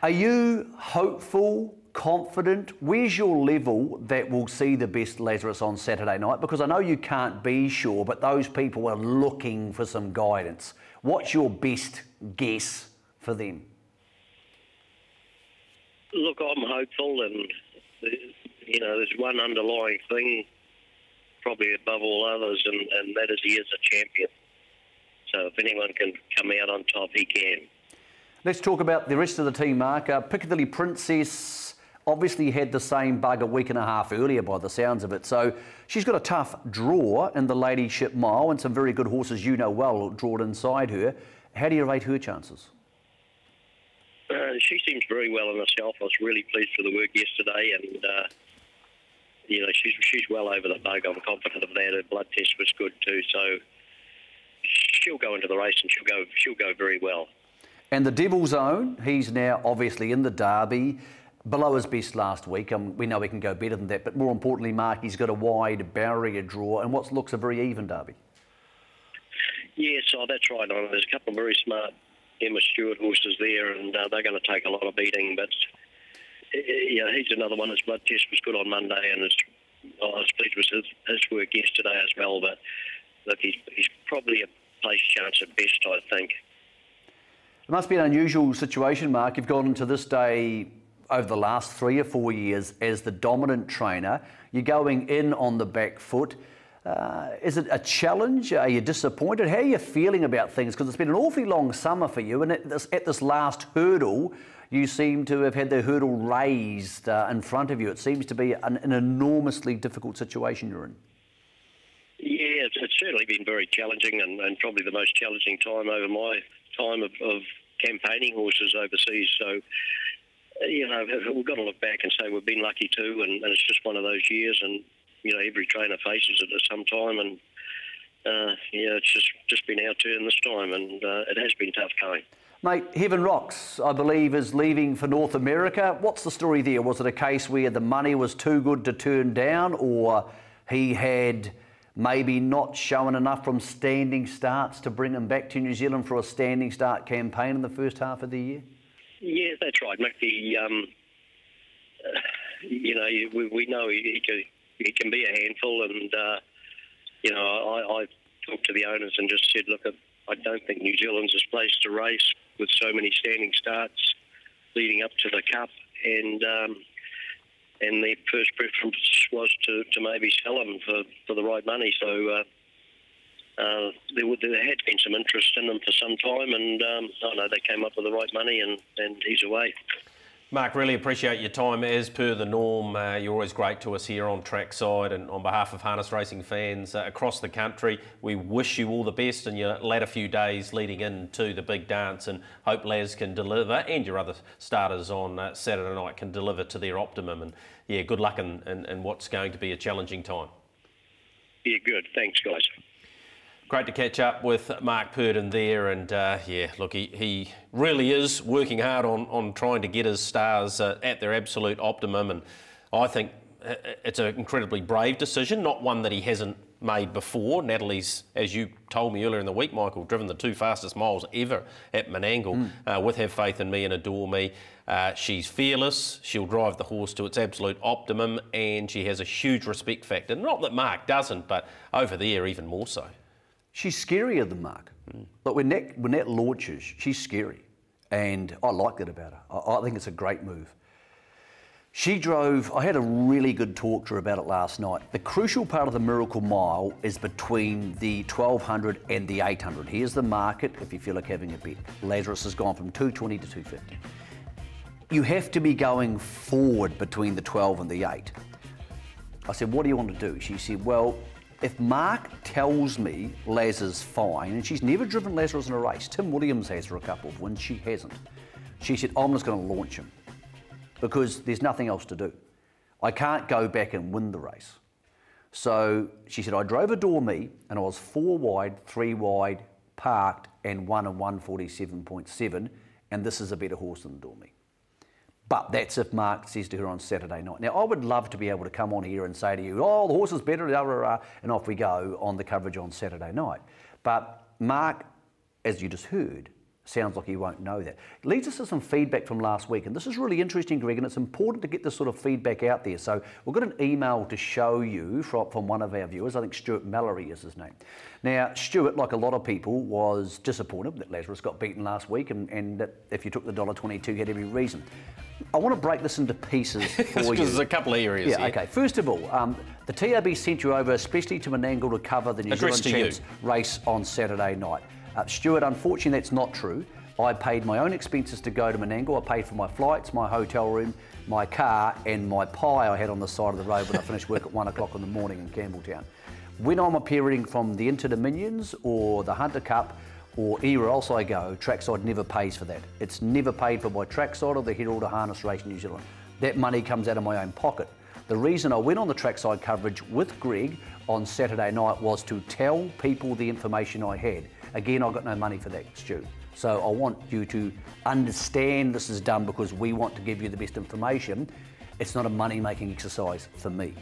Are you hopeful, confident? Where's your level that will see the best Lazarus on Saturday night? Because I know you can't be sure, but those people are looking for some guidance. What's your best guess for them? Look, I'm hopeful, and you know, there's one underlying thing, probably above all others, and that is he is a champion. So if anyone can come out on top, he can. Let's talk about the rest of the team, Mark. Piccadilly Princess obviously had the same bug a week and a half earlier by the sounds of it. So she's got a tough draw in the Ladyship Mile and some very good horses you know well drawn inside her. How do you rate her chances? She seems very well in herself. I was really pleased with the work yesterday, and you know, she's well over the bug. I'm confident of that. Her blood test was good too, so she'll go into the race and she'll go very well. And the Devil's Own, he's now obviously in the Derby, below his best last week. We know he can go better than that, but more importantly, Mark, he's got a wide barrier draw and what looks a very even Derby. Yes, that's right. There's a couple of very smart Emma Stewart horses there, and they're going to take a lot of beating, but yeah, he's another one. His blood test was good on Monday, and I was pleased with his work yesterday as well, but look, he's probably a place chance at best, I think. It must be an unusual situation, Mark. You've gone into this day over the last 3 or 4 years as the dominant trainer. You're going in on the back foot. Is it a challenge? Are you disappointed? How are you feeling about things? Because it's been an awfully long summer for you, and at this last hurdle, you seem to have had the hurdle raised in front of you. It seems to be an enormously difficult situation you're in. Yeah, it's certainly been very challenging, and probably the most challenging time over my time of campaigning horses overseas. So, you know, we've got to look back and say we've been lucky too, and it's just one of those years, and you know, every trainer faces it at some time, and yeah, it's just been our turn this time, and it has been tough going. Mate, Heaven Rocks, I believe, is leaving for North America. What's the story there? Was it a case where the money was too good to turn down, or he had maybe not shown enough from standing starts to bring him back to New Zealand for a standing start campaign in the first half of the year? Yeah, that's right, Mickey. You know, we know he can be a handful, and you know, I talked to the owners and just said, look, I don't think New Zealand's his place to race with so many standing starts leading up to the Cup, and their first preference was to maybe sell him for the right money. So there had been some interest in him for some time, and I know they came up with the right money, and he's away. Mark, really appreciate your time. As per the norm, you're always great to us here on Trackside, and on behalf of harness racing fans across the country, we wish you all the best in your latter few days leading into the big dance, and hope Les can deliver, and your other starters on Saturday night can deliver to their optimum. And yeah, good luck in what's going to be a challenging time. Yeah, good. Thanks, guys. Great to catch up with Mark Purdon there, and yeah, look, he really is working hard on trying to get his stars at their absolute optimum, and I think it's an incredibly brave decision, not one that he hasn't made before. Natalie's, as you told me earlier in the week, Michael, driven the 2 fastest miles ever at Menangle with Have Faith in Me and Adore Me. She's fearless, she'll drive the horse to its absolute optimum, and she has a huge respect factor. Not that Mark doesn't, but over there even more so. She's scarier than Mark. But when that launches, she's scary. And I like that about her. I think it's a great move. She drove, I had a really good talk to her about it last night. The crucial part of the Miracle Mile is between the 1200 and the 800. Here's the market if you feel like having a bet. Lazarus has gone from 220 to 250. You have to be going forward between the 12 and the 8. I said, what do you want to do? She said, well, if Mark tells me Laz is fine, and she's never driven Lazarus in a race, Tim Williams has for a couple of wins, she hasn't. She said, I'm just going to launch him because there's nothing else to do. I can't go back and win the race. So she said, I drove Adore Me and I was 4 wide, 3 wide, parked and won a 147.7, and this is a better horse than Adore Me. But that's if Mark says to her on Saturday night. Now, I would love to be able to come on here and say to you, oh, the horse is better, and off we go on the coverage on Saturday night. But Mark, as you just heard, sounds like he won't know that. It leads us to some feedback from last week, and this is really interesting, Greg, and it's important to get this sort of feedback out there. So we've got an email to show you from one of our viewers. I think Stuart Mallory is his name. Now, Stuart, like a lot of people, was disappointed that Lazarus got beaten last week, and that if you took the $1.22, you had every reason. I want to break this into pieces for you. Because there's a couple of areas here. Okay. First of all, the TRB sent you over especially to Menangle to cover the New Zealand Champs race on Saturday night. Stuart, unfortunately that's not true. I paid my own expenses to go to Menangle. I paid for my flights, my hotel room, my car and my pie I had on the side of the road when I finished work at 1 o'clock in the morning in Campbelltown. When I'm appearing from the Inter-Dominions or the Hunter Cup or anywhere else I go, Trackside never pays for that. It's never paid for by Trackside or the Herald or Harness Race New Zealand. That money comes out of my own pocket. The reason I went on the Trackside coverage with Greg on Saturday night was to tell people the information I had. Again, I got no money for that, Stu. So I want you to understand this is done because we want to give you the best information. It's not a money-making exercise for me.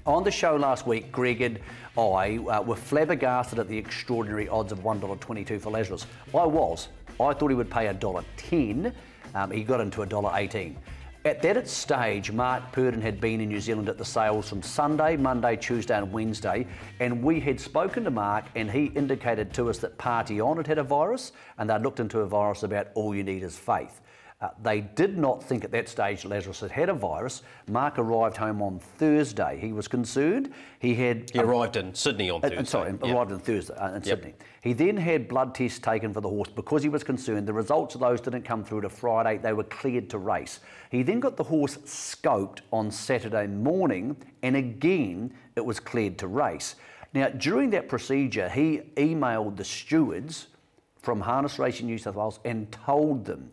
On the show last week, Greg and I were flabbergasted at the extraordinary odds of $1.22 for Lazarus. I thought he would pay $1.10. He got into $1.18. At that stage, Mark Purdon had been in New Zealand at the sales from Sunday, Monday, Tuesday and Wednesday, and we had spoken to Mark and he indicated to us that Party On had a virus and they'd looked into a virus about All You Need Is Faith. They did not think at that stage Lazarus had a virus. Mark arrived home on Thursday. He was concerned. He arrived in Sydney on Thursday. Arrived in Thursday in Sydney. He then had blood tests taken for the horse because he was concerned. The results of those didn't come through to Friday. They were cleared to race. He then got the horse scoped on Saturday morning, and again it was cleared to race. Now, during that procedure, he emailed the stewards from Harness Racing New South Wales and told them.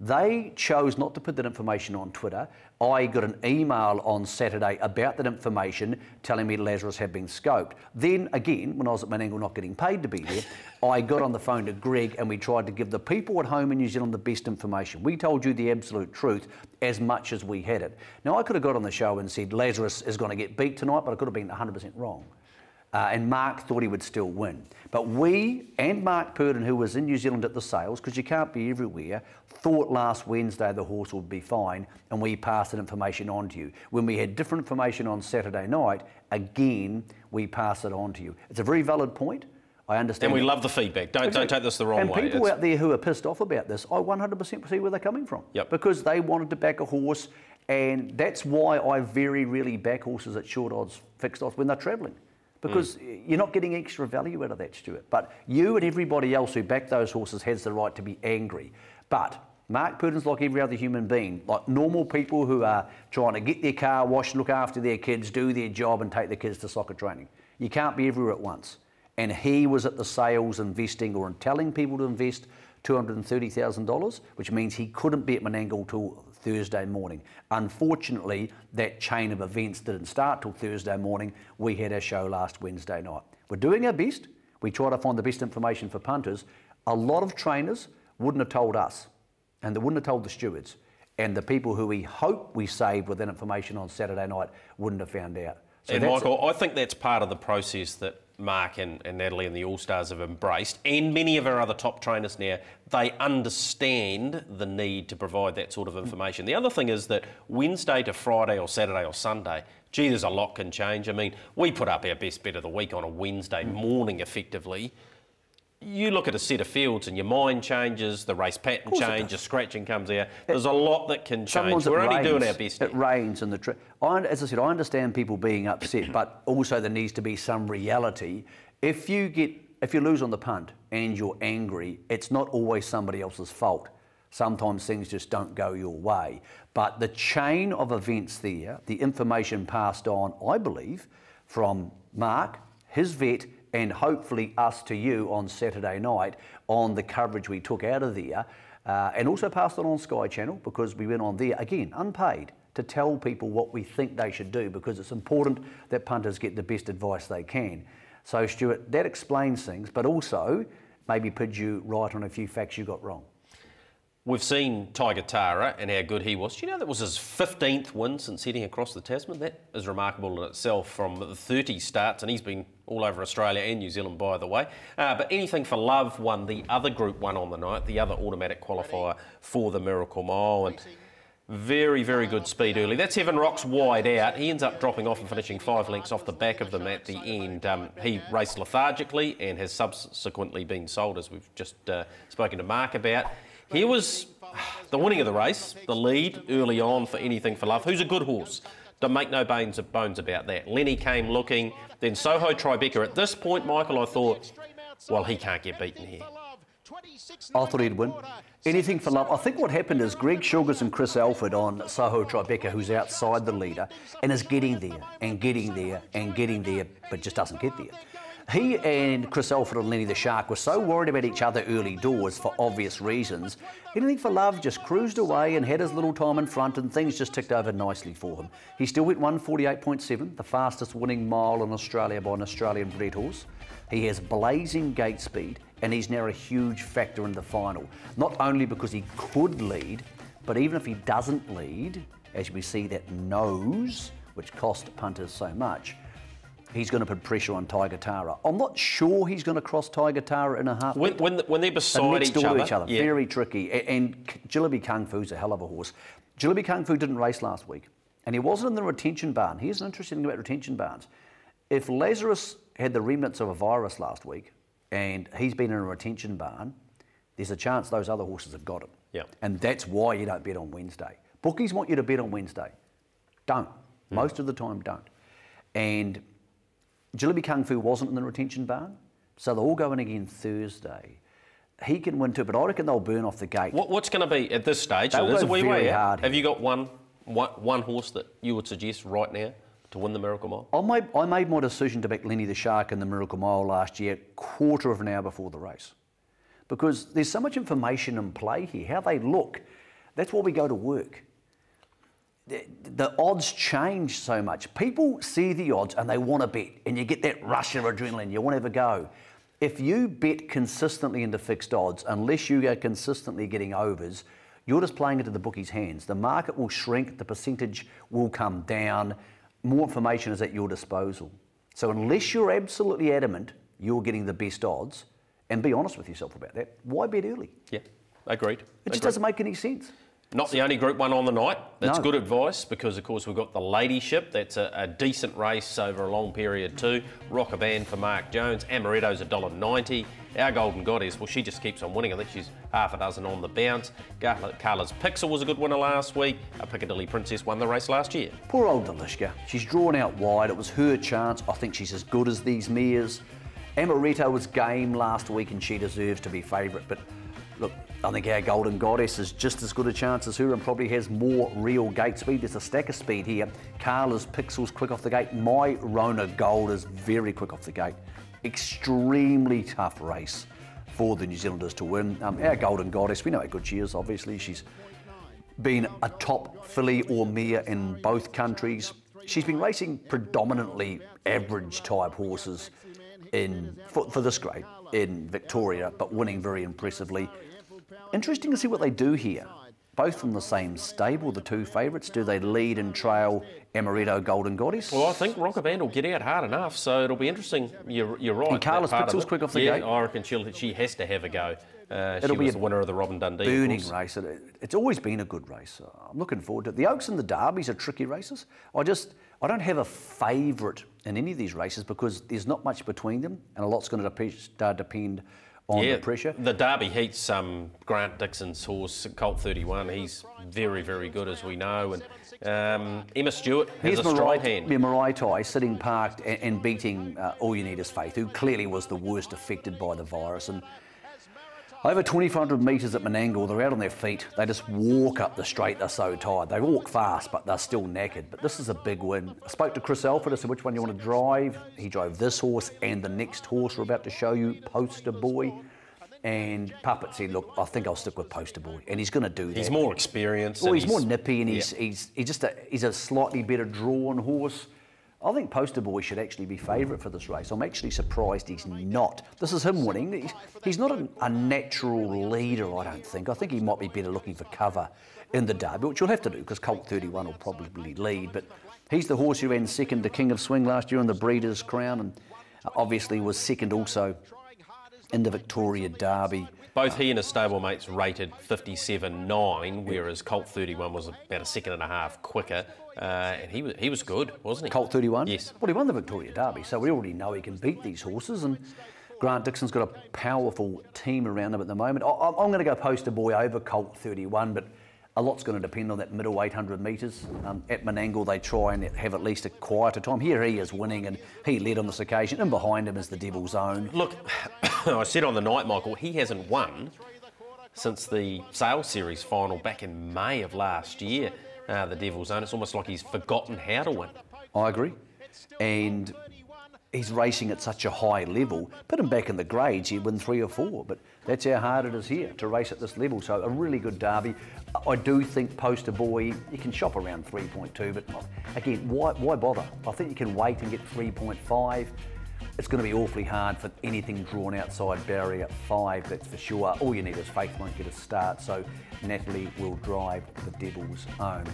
They chose not to put that information on Twitter. I got an email on Saturday about that information telling me Lazarus had been scoped. Then again, when I was at Menangle not getting paid to be there, I got on the phone to Greg and we tried to give the people at home in New Zealand the best information. We told you the absolute truth as much as we had it. Now, I could have got on the show and said Lazarus is going to get beat tonight, but I could have been 100% wrong. And Mark thought he would still win. But we and Mark Purdon, who was in New Zealand at the sales, because you can't be everywhere, thought last Wednesday the horse would be fine, and we passed that information on to you. When we had different information on Saturday night, again, we passed it on to you. It's a very valid point. I understand. And we love the feedback. Don't take this the wrong way. And people out there who are pissed off about this, I 100% see where they're coming from. Yep. Because they wanted to back a horse, and that's why I very rarely back horses at short odds, fixed odds, when they're travelling. Because you're not getting extra value out of that, Stuart. But you and everybody else who backed those horses has the right to be angry. But Mark Purdon's like every other human being, like normal people who are trying to get their car washed, look after their kids, do their job and take their kids to soccer training. You can't be everywhere at once. And he was at the sales investing or telling people to invest $230,000, which means he couldn't be at Menangle till Thursday morning. Unfortunately, that chain of events didn't start till Thursday morning. We had our show last Wednesday night. We're doing our best. We try to find the best information for punters. A lot of trainers wouldn't have told us, and they wouldn't have told the stewards. And the people who we hope we saved with that information on Saturday night wouldn't have found out. So and Michael, I think that's part of the process that Mark and Natalie and the All-Stars have embraced, and many of our other top trainers now. They understand the need to provide that sort of information. The other thing is that Wednesday to Friday or Saturday or Sunday, gee, there's a lot can change. I mean, we put up our best bet of the week on a Wednesday morning effectively. You look at a set of fields and your mind changes, the race pattern changes, scratching comes out. There's a lot that can change. We're only doing our best. It rains and as I said, I understand people being upset, but also there needs to be some reality. If you lose on the punt and you're angry, it's not always somebody else's fault. Sometimes things just don't go your way. But the chain of events there, the information passed on, I believe, from Mark, his vet, and hopefully us to you on Saturday night on the coverage we took out of there, and also passed on Sky Channel, because we went on there, again, unpaid, to tell people what we think they should do, because it's important that punters get the best advice they can. So, Stuart, that explains things, but also maybe put you right on a few facts you got wrong. We've seen Tiger Tara and how good he was. Do you know that was his 15th win since heading across the Tasman? That is remarkable in itself, from the 30 starts, and he's been all over Australia and New Zealand, by the way. But Anything for Love won the other Group 1 on the night, the other automatic qualifier for the Miracle Mile. And very, very good speed early. That's Heaven Rocks wide out. He ends up dropping off and finishing 5 lengths off the back of them at the end. He raced lethargically and has subsequently been sold, as we've just spoken to Mark about. Here was the winning of the race, the lead early on for Anything for Love, who's a good horse. Don't make no bones about that. Lenny came looking, then Soho Tribeca. At this point, Michael, I thought, well, he can't get beaten here. I thought he'd win. Anything for Love. I think what happened is Greg Sugars and Chris Alford on Soho Tribeca, who's outside the leader, and is getting there and getting there and getting there, but just doesn't get there. He and Chris Alford and Lenny the Shark were so worried about each other early doors for obvious reasons. Anything for Love just cruised away and had his little time in front, and things just ticked over nicely for him. He still went 1:48.7, the fastest winning mile in Australia by an Australian bred horse. He has blazing gate speed, and he's now a huge factor in the final. Not only because he could lead, but even if he doesn't lead, as we see that nose, which cost punters so much, he's going to put pressure on Tiger Tara. I'm not sure he's going to cross Tiger Tara in a heartbeat. When they're beside each other. Yeah. Very tricky. And Jillaby Kung Fu's a hell of a horse. Jillaby Kung Fu didn't race last week, and he wasn't in the retention barn. Here's an interesting thing about retention barns. If Lazarus had the remnants of a virus last week, and he's been in a retention barn, there's a chance those other horses have got him. Yeah. And that's why you don't bet on Wednesday. Bookies want you to bet on Wednesday. Don't. Most of the time, don't. And Jillaby Kung Fu wasn't in the retention barn, so they're all going again Thursday. He can win too, but I reckon they'll burn off the gate. What's going to be at this stage? They'll There's go a wee very way hard. Have you got one horse that you would suggest right now to win the Miracle Mile? I made my decision to back Lenny the Shark in the Miracle Mile last year, quarter of an hour before the race, because there's so much information in play here. How they look, that's why we go to work. The odds change so much. People see the odds and they want to bet, and you get that rush of adrenaline. You want to have a go. If you bet consistently into fixed odds, unless you are consistently getting overs, you're just playing into the bookie's hands. The market will shrink, the percentage will come down, more information is at your disposal. So unless you're absolutely adamant you're getting the best odds, and be honest with yourself about that, why bet early? Yeah, agreed. It just doesn't make any sense. Not the only Group 1 on the night. That's No. good advice, because, of course, we've got the Ladyship. That's a decent race over a long period too. Rock a Band for Mark Jones. Amaretto's $1.90. Our Golden Goddess, well, she just keeps on winning. I think she's half a dozen on the bounce. Carla's Pixel was a good winner last week. A Piccadilly Princess won the race last year. Poor old Delishka. She's drawn out wide. It was her chance. I think she's as good as these mares. Amaretto was game last week and she deserves to be favourite, but Look, I think our Golden Goddess is just as good a chance as her and probably has more real gate speed. There's a stack of speed here. Carla's Pixel's quick off the gate. My Rona Gold is very quick off the gate. Extremely tough race for the New Zealanders to win. Our Golden Goddess, we know how good she is, obviously. She's been a top filly or mare in both countries. She's been racing predominantly average type horses for this grade in Victoria, but winning very impressively. Interesting to see what they do here. Both from the same stable, the two favourites. Do they lead and trail Amaretto Golden Goddess? Well, I think Rocker Band will get out hard enough, so it'll be interesting. You're right. And Carla's Pixel's quick off the gate. I reckon she has to have a go. She was the winner of the Robin Dundee. Burning race. It's always been a good race. I'm looking forward to it. The Oaks and the Derbies are tricky races. I don't have a favourite in any of these races because there's not much between them, and a lot's going to depend on the pressure. The Derby heats, Grant Dixon's horse, Colt 31. He's very, very good, as we know. And Emma Stewart has a stride hand. Marae Tai sitting parked and beating All You Need Is Faith, who clearly was the worst affected by the virus. And over 2,500 metres at Menangle, they're out on their feet. They just walk up the straight. They're so tired. They walk fast, but they're still knackered. But this is a big win. I spoke to Chris Alford. I said, which one you want to drive? He drove this horse and the next horse we're about to show you, Poster Boy. And Puppet said, look, I think I'll stick with Poster Boy. And he's going to do that. He's more experienced. Well, he's more nippy and he's a slightly better drawn horse. I think Poster Boy should actually be favourite for this race. I'm actually surprised he's not. This is him winning. He's not a natural leader, I don't think. I think he might be better looking for cover in the Derby, which you'll have to do because Colt 31 will probably lead. But he's the horse who ran second to King of Swing last year in the Breeders' Crown and obviously was second also in the Victoria Derby. Both he and his stablemates rated 57.9, whereas Colt 31 was about a second and a half quicker. And he was good, wasn't he? Colt 31? Yes. Well, he won the Victoria Derby, so we already know he can beat these horses. And Grant Dixon's got a powerful team around him at the moment. I'm going to go Poster Boy over Colt 31, but a lot's going to depend on that middle 800 metres. At Menangle, they try and have at least a quieter time. Here he is winning, and he led on this occasion, and behind him is the Devil's Own. Look, I said on the night, Michael, he hasn't won since the Sales Series final back in May of last year, the Devil's Own. It's almost like he's forgotten how to win. I agree. And he's racing at such a high level. Put him back in the grades, he'd win 3 or 4, but that's how hard it is here to race at this level. So a really good derby. I do think Poster Boy, you can shop around 3.2, but again, why bother? I think you can wait and get 3.5. It's going to be awfully hard for anything drawn outside barrier 5, that's for sure. All You Need Is Faith won't get a start, so Natalie will drive the Devil's Own.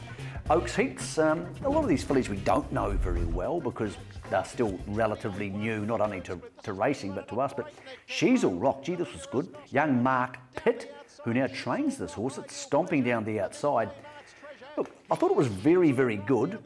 Oaks Heats, a lot of these fillies we don't know very well because they're still relatively new, not only to racing but to us, but She's All Rock, gee, this was good. Young Mark Pitt, who now trains this horse, it's stomping down the outside. Look, I thought it was very, very good.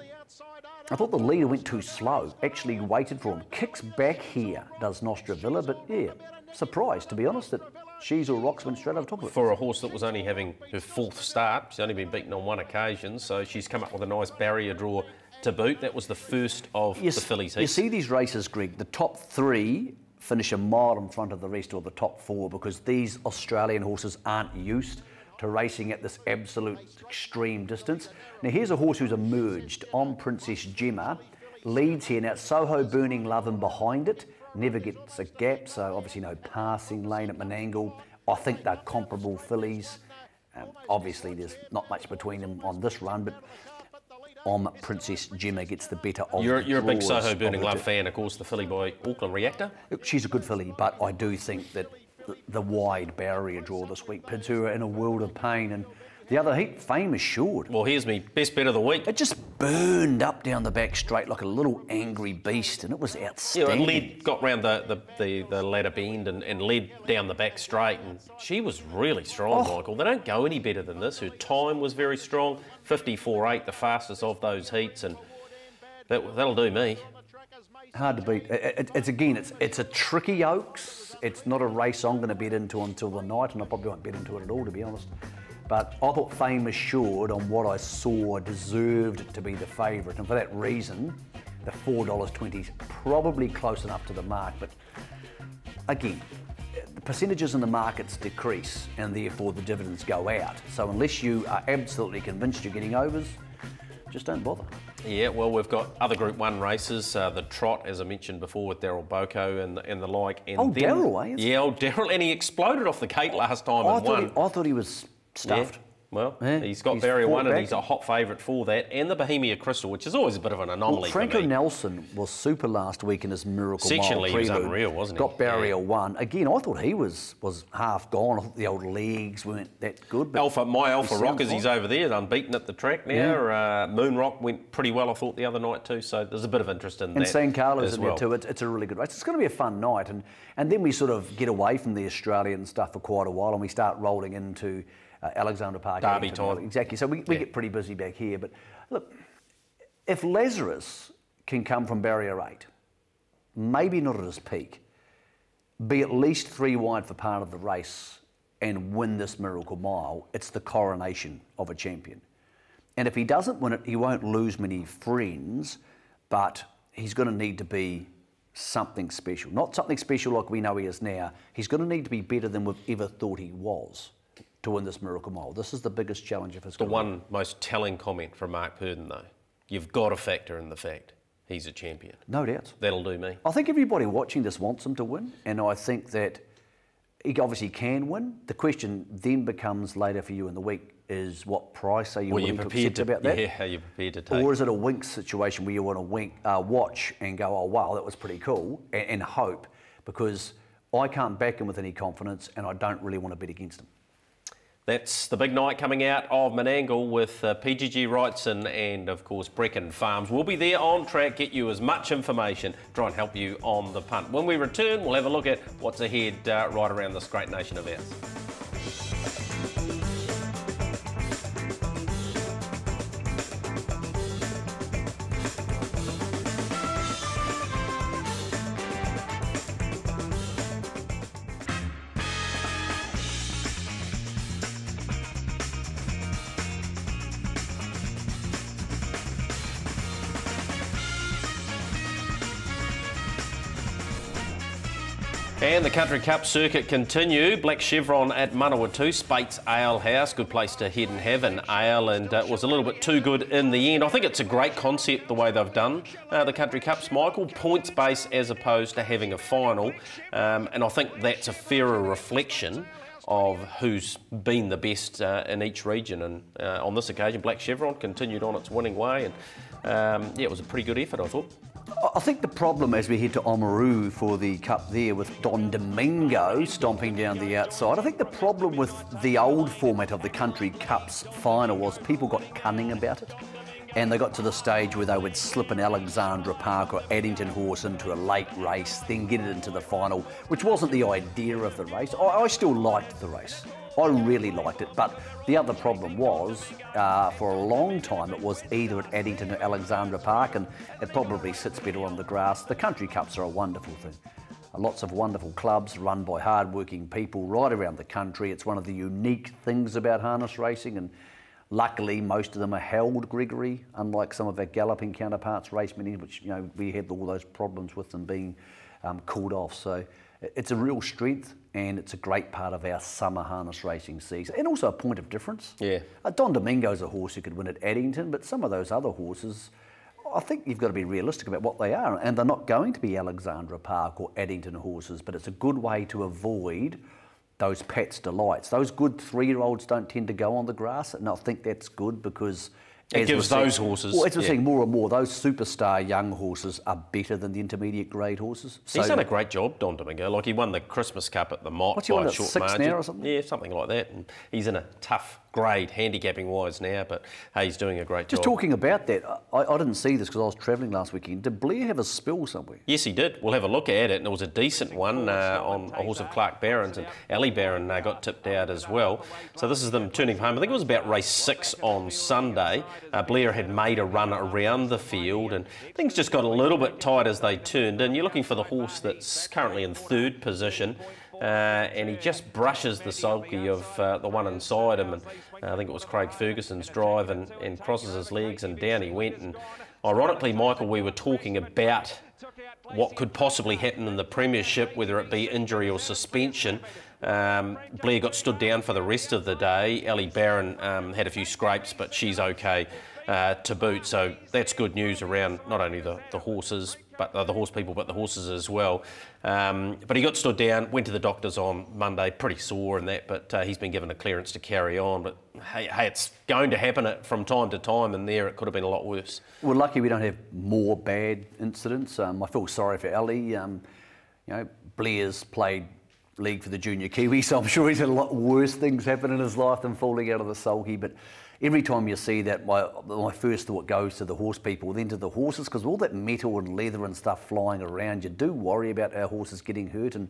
I thought the leader went too slow, actually waited for him. Kicks back here, does Nostra Villa, but yeah, surprised, to be honest, that She's All Rock's went straight over top of it. For a horse that was only having her 4th start, she's only been beaten on 1 occasion, so she's come up with a nice barrier draw to boot. That was the first of the fillies heats. You see these races, Greg, the top 3 finish a mile in front of the rest, or the top 4, because these Australian horses aren't used to racing at this absolute extreme distance. Now here's a horse who's emerged on Princess Gemma, leads here. Now Soho Burning Love and behind it, never gets a gap, so obviously no passing lane at Menangle. I think they're comparable fillies. Obviously there's not much between them on this run, but Princess Gemma gets the better of You're a big draws Soho Burning Love fan, of course, the filly by Auckland Reactor. She's a good filly, but I do think that the wide barrier draw this week puts her in a world of pain. And the other heat, Fame Assured. Well, here's me best bet of the week. It just burned up down the back straight like a little angry beast, and it was outstanding. Yeah, it got round the ladder bend and led down the back straight, and she was really strong, Michael. They don't go any better than this. Her time was very strong, 54.8, the fastest of those heats, and that'll do me. Hard to beat. It's a tricky Oaks. It's not a race I'm going to bet into until the night, and I probably won't bet into it at all, to be honest. But I thought Fame Assured, on what I saw, deserved to be the favourite, and for that reason, the $4.20 is probably close enough to the mark. But again, percentages in the markets decrease and therefore the dividends go out. So unless you are absolutely convinced you're getting overs, just don't bother. Yeah, well, we've got other Group 1 races, the Trot, as I mentioned before, with Daryl Boko and the like. And old Daryl, eh? Yeah, old Daryl, and he exploded off the gate last time and won. I thought he was stuffed. Yeah. Well, he's got Barrier 1 and he's a hot favourite for that, and the Bohemia Crystal, which is always a bit of an anomaly. Well, Franco for me. Nelson was super last week in his Miracle Mile Sectionally, prelude. he was unreal, wasn't he? Got Barrier 1. Again, I thought he was half gone. I thought the old legs weren't that good. But My Alpha Rockers, he's over there, unbeaten at the track now. Yeah. Moon Rock went pretty well, I thought, the other night too, so there's a bit of interest in that. And San Carlos as in well. there too. It's a really good race. It's going to be a fun night. And then we sort of get away from the Australian stuff for quite a while and we start rolling into Alexandra Park. Derby time. Exactly. So we get pretty busy back here. But look, if Lazarus can come from Barrier 8, maybe not at his peak, be at least 3 wide for part of the race and win this Miracle Mile, it's the coronation of a champion. And if he doesn't win it, he won't lose many friends, but he's going to need to be something special. Not something special like we know he is now. He's going to need to be better than we've ever thought he was to win this Miracle Mile. This is the biggest challenge of his career. The one most telling comment from Mark Purdon, though, you've got to factor in the fact he's a champion. No doubt. That'll do me. I think everybody watching this wants him to win, and I think that he obviously can win. The question then becomes later for you in the week is what price are you willing to accept about that? Yeah, are you prepared to take? Or is it a Winx situation where you want to watch and go, oh wow, that was pretty cool, and hope, because I can't back him with any confidence and I don't really want to bet against him. That's the big night coming out of Menangle with PGG Wrightson and, of course, Brecon Farms. We'll be there on track, get you as much information, try and help you on the punt. When we return, we'll have a look at what's ahead right around this great nation of ours. And the Country Cup circuit continue. Black Chevron at Manawatu, Spates Ale House, good place to head and have an ale, and it was a little bit too good in the end. I think it's a great concept the way they've done the Country Cups, Michael, points based as opposed to having a final, and I think that's a fairer reflection of who's been the best in each region, and on this occasion Black Chevron continued on its winning way, and yeah, it was a pretty good effort, I thought. I think the problem as we head to Oamaru for the Cup there with Don Domingo stomping down the outside, I think the problem with the old format of the Country Cups final was people got cunning about it, and they got to the stage where they would slip an Alexandra Park or Addington horse into a late race, then get it into the final, which wasn't the idea of the race. I still liked the race. I really liked it, but the other problem was, for a long time, it was either at Addington or Alexandra Park, and it probably sits better on the grass. The Country Cups are a wonderful thing. Lots of wonderful clubs run by hard-working people right around the country. It's one of the unique things about harness racing, and luckily most of them are held, Gregory, unlike some of our galloping counterparts, race meetings, which, you know, we had all those problems with them being called off. So it's a real strength, and it's a great part of our summer harness racing season, and also a point of difference. Yeah. Don Domingo's a horse who could win at Addington, but some of those other horses, I think you've got to be realistic about what they are, and they're not going to be Alexandra Park or Addington horses, but it's a good way to avoid those Pat's Delights. Those good 3-year-olds don't tend to go on the grass, and I think that's good because it gives those horses. Well, as we're seeing more and more, those superstar young horses are better than the intermediate grade horses. So, he's done a great job, Don Domingo. Like, he won the Christmas Cup at the Mott what's he by won a at short 6 margin. now or something? Yeah, something like that. And he's in a tough grade, handicapping wise now, but hey, he's doing a great Just job. talking about that, I didn't see this because I was travelling last weekend. Did Blair have a spill somewhere? Yes, he did. We'll have a look at it, and it was a decent one on a horse of Clark Barron's, and Ali Barron got tipped out as well. So this is them turning home. I think it was about race 6 on Sunday. Blair had made a run around the field, and things just got a little bit tight as they turned in. You're looking for the horse that's currently in 3rd position, and he just brushes the sulky of the one inside him, and I think it was Craig Ferguson's drive, and crosses his legs, and down he went. And ironically, Michael, we were talking about what could possibly happen in the premiership, whether it be injury or suspension. Blair got stood down for the rest of the day. Ellie Barron had a few scrapes, but she's okay to boot. So that's good news around not only the horses, but the horse people, but the horses as well. But he got stood down, went to the doctors on Monday, pretty sore and that, but he's been given a clearance to carry on. But hey, it's going to happen from time to time, and there it could have been a lot worse. We're lucky we don't have more bad incidents. I feel sorry for Ellie. Blair's played league for the junior Kiwi, so I'm sure he's had a lot worse things happen in his life than falling out of the sulky. But every time you see that, my first thought goes to the horse people, then to the horses, because all that metal and leather and stuff flying around, you do worry about our horses getting hurt. And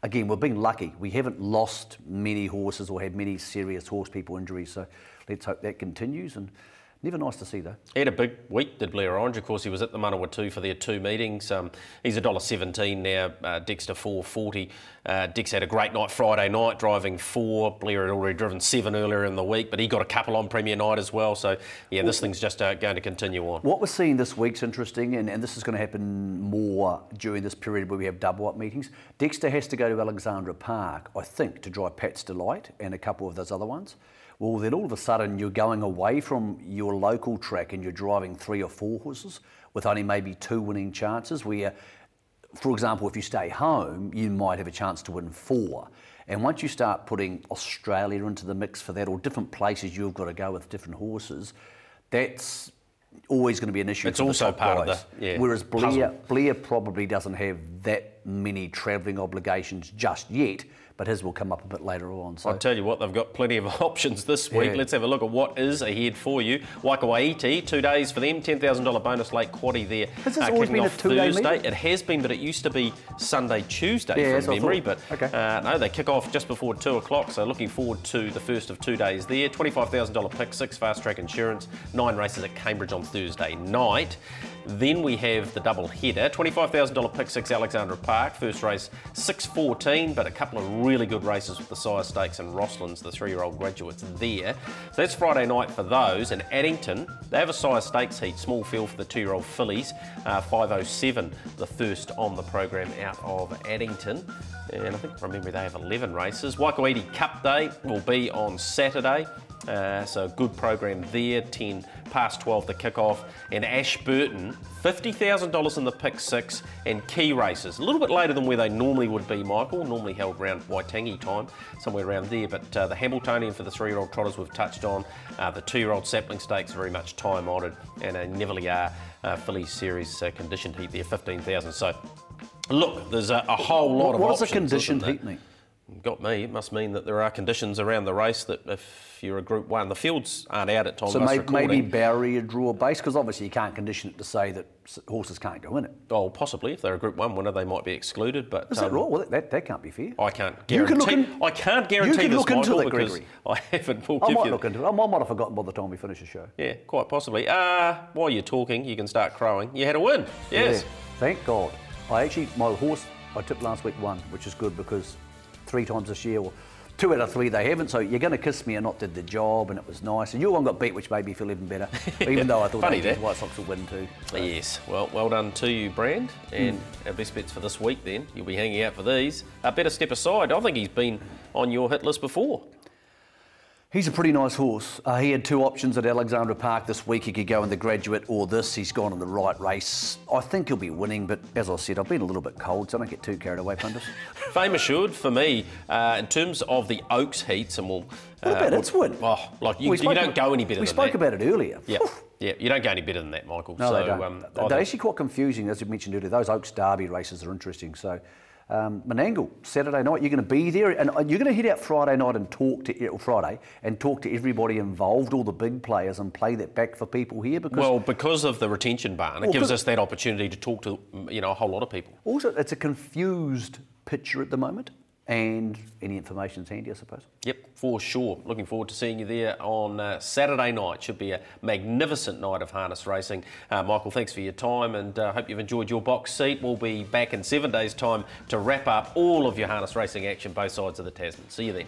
again, we've been lucky. We haven't lost many horses or had many serious horse people injuries, so let's hope that continues. And never nice to see, though. He had a big week, did Blair Orange. Of course, he was at the Manawatu for their 2 meetings. He's $1.17 now, Dexter $4.40. Dex had a great night Friday night, driving 4. Blair had already driven 7 earlier in the week, but he got a couple on Premier Night as well. So, yeah, this thing's just going to continue on. What we're seeing this week's interesting, and this is going to happen more during this period where we have double-up meetings. Dexter has to go to Alexandra Park, I think, to drive Pat's Delight and a couple of those other ones. Well, then all of a sudden you're going away from your local track and you're driving 3 or 4 horses with only maybe 2 winning chances, where, for example, if you stay home, you might have a chance to win 4. And once you start putting Australia into the mix for that, or different places you've got to go with different horses, that's always going to be an issue. It's for also the top part guys. of the Whereas puzzle. Blair probably doesn't have that many travelling obligations just yet, but his will come up a bit later on. So I'll tell you what, they've got plenty of options this week. Yeah. Let's have a look at what is ahead for you. Waikawaiti, 2 days for them, $10,000 bonus late quaddie there. Has this always been a 2-day Thursday. meeting? It has been, but it used to be Sunday, Tuesday Yeah, from so memory. I thought. But Okay. no, they kick off just before 2 o'clock, so looking forward to the first of 2 days there. $25,000 pick, 6 fast track insurance, 9 races at Cambridge on Thursday night. Then we have the double header, $25,000 pick, 6 Alexandra Park, first race 6:14, but a couple of really good races with the Sire Stakes and Rosslands, the 3-year-old graduates there. So that's Friday night for those. And Addington, they have a Sire Stakes heat, small field for the 2-year-old fillies, 5:07, the first on the program out of Addington. And I think from memory they have 11 races. Waikawaiti Cup Day will be on Saturday. So a good program there, 10 past 12 the kick-off. And Ashburton, $50,000 in the pick 6 and key races. A little bit later than where they normally would be, Michael. Normally held around Waitangi time, somewhere around there. But the Hamiltonian for the 3-year-old trotters we've touched on. The 2-year-old Sapling Stakes, very much time-honoured. And a Neville Fillies Series conditioned heat there, 15,000. So look, there's a whole lot of options. What does a conditioned heat mean? Got me. It must mean that there are conditions around the race that if you're a Group 1, the fields aren't out at time. So maybe barrier draw base, because obviously you can't condition it to say that horses can't go in it. Oh, possibly. If they're a Group 1 winner, they might be excluded. But is that right? Well, that can't be fair. I can't guarantee. I can't guarantee this, Michael, because I haven't. I might look into it. I might have forgotten by the time we finish the show. Yeah, quite possibly. While you're talking, you can start crowing. You had a win. Yes. Yeah, thank God. My horse I tipped last week won, which is good because 3 times this year, or 2 out of 3 they haven't, so you're going to kiss me and not did the job, and it was nice. And your one got beat, which made me feel even better, even though I thought the White Sox would win too. So. Yes, well done to you, Brand. And our best bets for this week then, you'll be hanging out for these. Better step aside. I think he's been on your hit list before. He's a pretty nice horse. He had 2 options at Alexandra Park this week. He could go in the Graduate or this. He's gone in the right race. I think he'll be winning, but as I said, I've been a little bit cold, so don't get too carried away, punters. Fame assured for me, in terms of the Oaks heats, and we'll... What about its win? Oh, like you don't go any better than that. We spoke about it earlier. Yeah, yeah, you don't go any better than that, Michael. No, so, they don't. They're actually quite confusing, as you mentioned earlier. Those Oaks Derby races are interesting. So, Menangle, Saturday night, you're going to be there, and you're going to head out Friday night and talk to everybody involved, all the big players, and play that back for people here. Because of the retention barn, it gives us that opportunity to talk to a whole lot of people. Also, it's a confused picture at the moment, and any information's handy, I suppose. Yep, for sure. Looking forward to seeing you there on Saturday night. Should be a magnificent night of harness racing. Michael, thanks for your time, and I hope you've enjoyed your box seat. We'll be back in 7 days' time to wrap up all of your harness racing action, both sides of the Tasman. See you then.